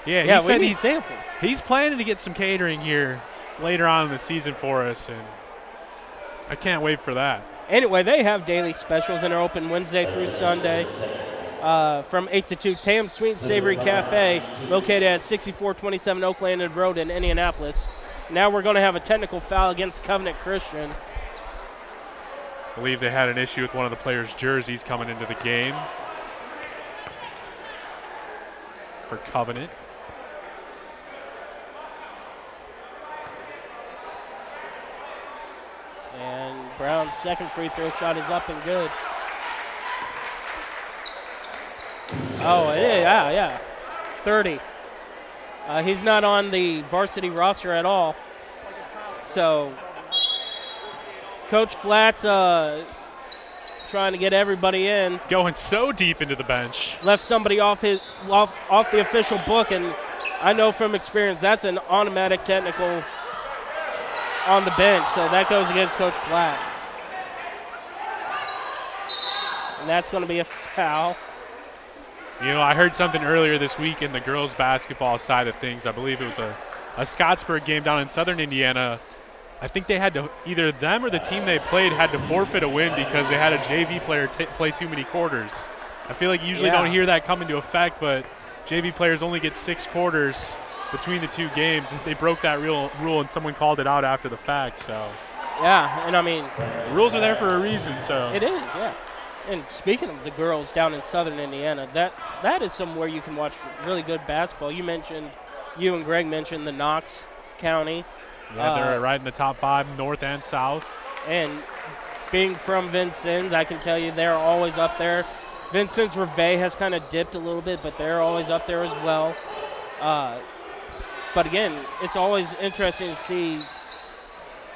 S3: he said
S2: we need samples.
S3: He's planning to get some catering here later on in the season for us, and I can't wait for that.
S2: Anyway, they have daily specials and are open Wednesday through Sunday. From 8 to 2, Tam's Sweet and Savory Cafe, located at 6427 Oakland Road in Indianapolis. Now we're going to have a technical foul against Covenant Christian.
S3: I believe they had an issue with one of the players' jerseys coming into the game for Covenant.
S2: And Brown's second free throw shot is up and good. Oh, it is, yeah. 30. He's not on the varsity roster at all. So, Coach Flatt's trying to get everybody in.
S3: Going so deep into the bench.
S2: Left somebody off the official book, and I know from experience that's an automatic technical on the bench, so that goes against Coach Flatt. And that's going to be a foul.
S3: You know, I heard something earlier this week in the girls' basketball side of things. I believe it was a Scottsburg game down in southern Indiana. I think they had to, either them or the team they played had to forfeit a win because they had a JV player play too many quarters. I feel like you usually don't hear that come into effect, but JV players only get 6 quarters between the two games. They broke that rule and someone called it out after the fact. So
S2: yeah, and I mean,
S3: the rules are there for a reason. So
S2: it is, yeah. And speaking of the girls down in southern Indiana, that is somewhere you can watch really good basketball. You and Greg mentioned the Knox County.
S3: Yeah, they're right in the top 5, north and south.
S2: And being from Vincennes, I can tell you they're always up there. Vincennes Reveille has kind of dipped a little bit, but they're always up there as well. But again, it's always interesting to see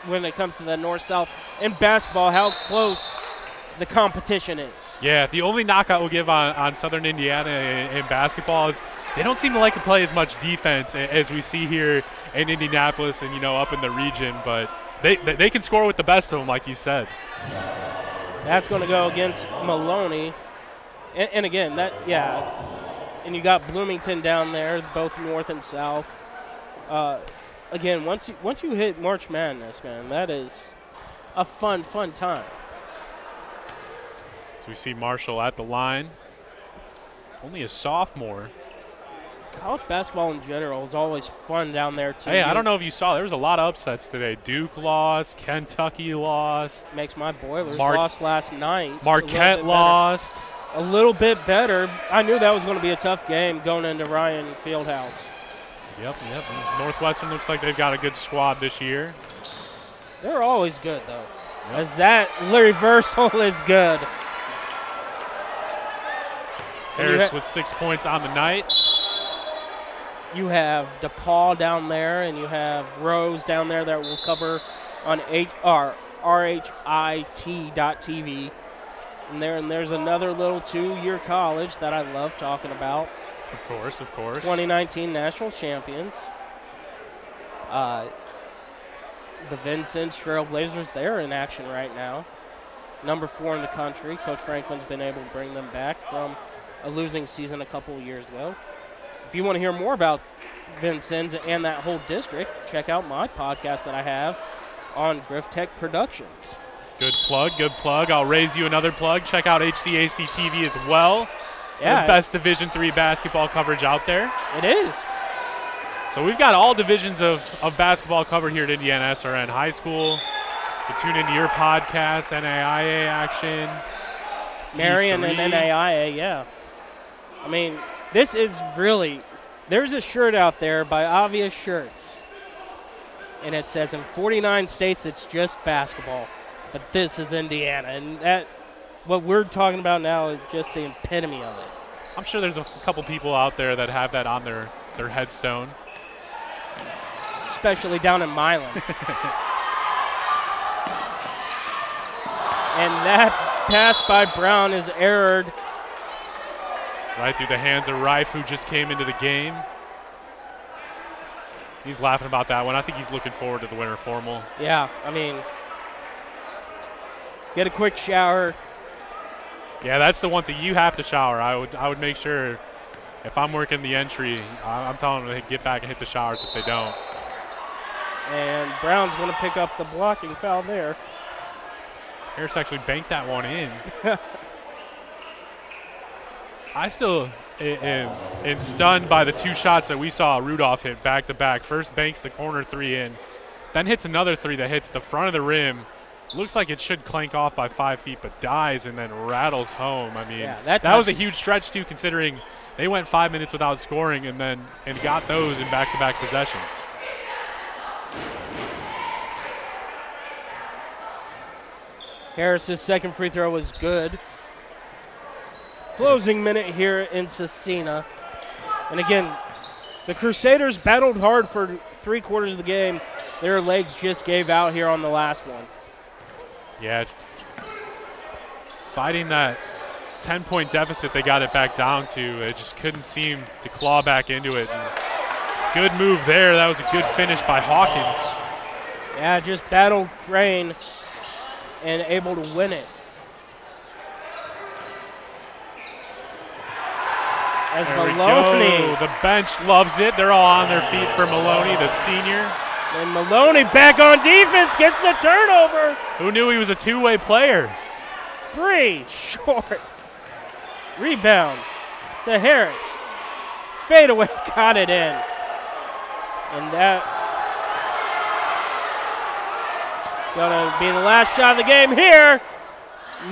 S2: when it comes to the north-south in basketball how close the competition is.
S3: Yeah, the only knock I will give on Southern Indiana in basketball is they don't seem to like to play as much defense as we see here in Indianapolis and, up in the region, but they can score with the best of them, like you said.
S2: That's going to go against Maloney. And again, and you got Bloomington down there, both north and south. Again, once you hit March Madness, man, that is a fun time.
S3: So we see Marshall at the line. Only a sophomore.
S2: College basketball in general is always fun down there, too.
S3: Hey, I don't know if you saw, there was a lot of upsets today. Duke lost. Kentucky lost.
S2: Makes my Boilers lost last night.
S3: Marquette lost.
S2: a little bit better. I knew that was going to be a tough game going into Ryan Fieldhouse.
S3: Yep. Northwestern looks like they've got a good squad this year.
S2: They're always good, though, as that reversal is good.
S3: Harris with 6 points on the night.
S2: You have DePaul down there, and you have Rose down there that will cover on RHIT.TV. And there's another little 2-year college that I love talking about.
S3: Of course.
S2: 2019 national champions. The Vincennes Trailblazers, they're in action right now. Number 4 in the country. Coach Franklin's been able to bring them back from a losing season a couple of years ago. If you want to hear more about Vincennes and that whole district, check out my podcast that I have on Griff Tech Productions.
S3: Good plug. I'll raise you another plug. Check out HCAC TV as well.
S2: Yeah.
S3: The best Division III basketball coverage out there.
S2: It is.
S3: So we've got all divisions of basketball covered here at IndianaSRN High School. You tune into your podcast, NAIA action.
S2: Marion and NAIA, yeah. I mean, this is really, there's a shirt out there by Obvious Shirts, and it says in 49 states it's just basketball, but this is Indiana, and that, what we're talking about now is just the epitome of it.
S3: I'm sure there's a couple people out there that have that on their headstone.
S2: Especially down in Milan. And that pass by Brown is errored.
S3: Right through the hands of Rife, who just came into the game. He's laughing about that one. I think he's looking forward to the winter formal.
S2: Yeah, I mean, get a quick shower.
S3: Yeah, that's the one thing. You have to shower. I would make sure if I'm working the entry, I'm telling them to get back and hit the showers if they don't.
S2: And Brown's going to pick up the blocking foul there.
S3: Harris actually banked that one in. I still am stunned by the 2 shots that we saw Rudolph hit back-to-back. First banks the corner 3 in, then hits another 3 that hits the front of the rim. Looks like it should clank off by 5 feet, but dies and then rattles home. I mean,
S2: yeah,
S3: that was a huge stretch, too, considering they went 5 minutes without scoring and got those in back-to-back possessions.
S2: Harris's second free throw was good. Closing minute here in Scecina. And again, the Crusaders battled hard for 3/4 of the game. Their legs just gave out here on the last one.
S3: Yeah. Fighting that 10-point deficit they got it back down to. It just couldn't seem to claw back into it. And good move there. That was a good finish by Hawkins.
S2: Yeah, just battled Crane and able to win it. As Maloney.
S3: The bench loves it. They're all on their feet for Maloney, the senior.
S2: And Maloney back on defense, gets the turnover.
S3: Who knew he was a two-way player?
S2: 3 short. Rebound to Harris. Fadeaway, got it in. And that gonna be the last shot of the game here.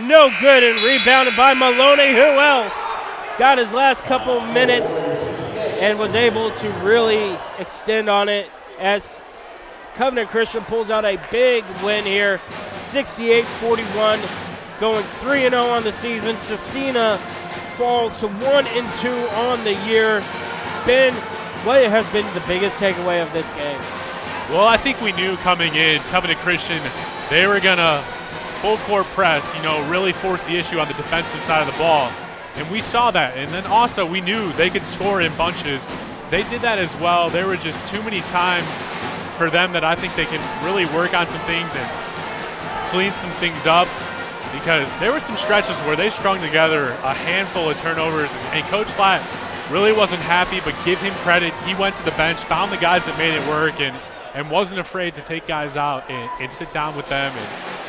S2: No good, and rebounded by Maloney. Who else? Got his last couple minutes and was able to really extend on it as Covenant Christian pulls out a big win here, 68-41, going 3-0 on the season. Scecina falls to 1-2 on the year. Ben, what has been the biggest takeaway of this game?
S3: Well, I think we knew coming in, Covenant Christian, they were going to full court press, really force the issue on the defensive side of the ball. And we saw that. And then also we knew they could score in bunches. They did that as well. There were just too many times for them that I think they can really work on some things and clean some things up, because there were some stretches where they strung together a handful of turnovers. And Coach Platt really wasn't happy, but give him credit. He went to the bench, found the guys that made it work, and wasn't afraid to take guys out and sit down with them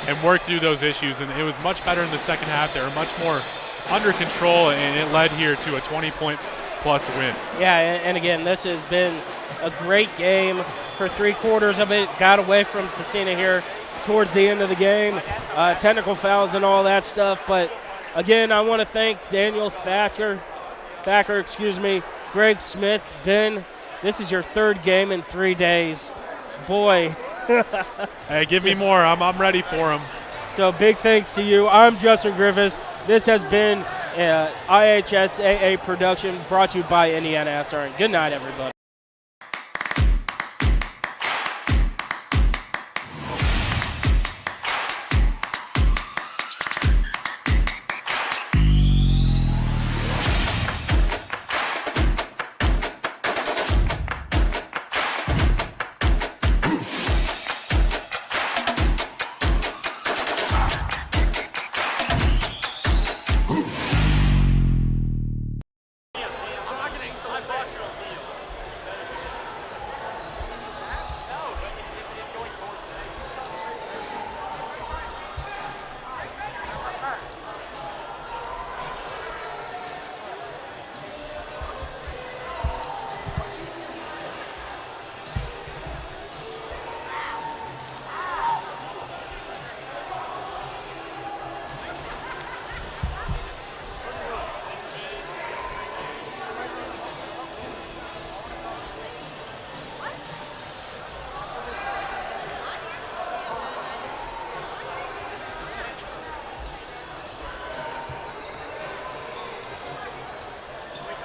S3: and work through those issues. And it was much better in the second half. They were much more under control, and it led here to a 20-point-plus win.
S2: Yeah, and again, this has been a great game for 3/4 of it. Got away from Scecina here towards the end of the game. Technical fouls and all that stuff, but Again, I want to thank Daniel Thacker, Greg Smith, Ben. This is your third game in 3 days. Boy.
S3: Hey, give me more. I'm ready for him.
S2: So big thanks to you. I'm Justin Griffiths. This has been IHSAA production brought to you by IndianaSRN. Good night, everybody.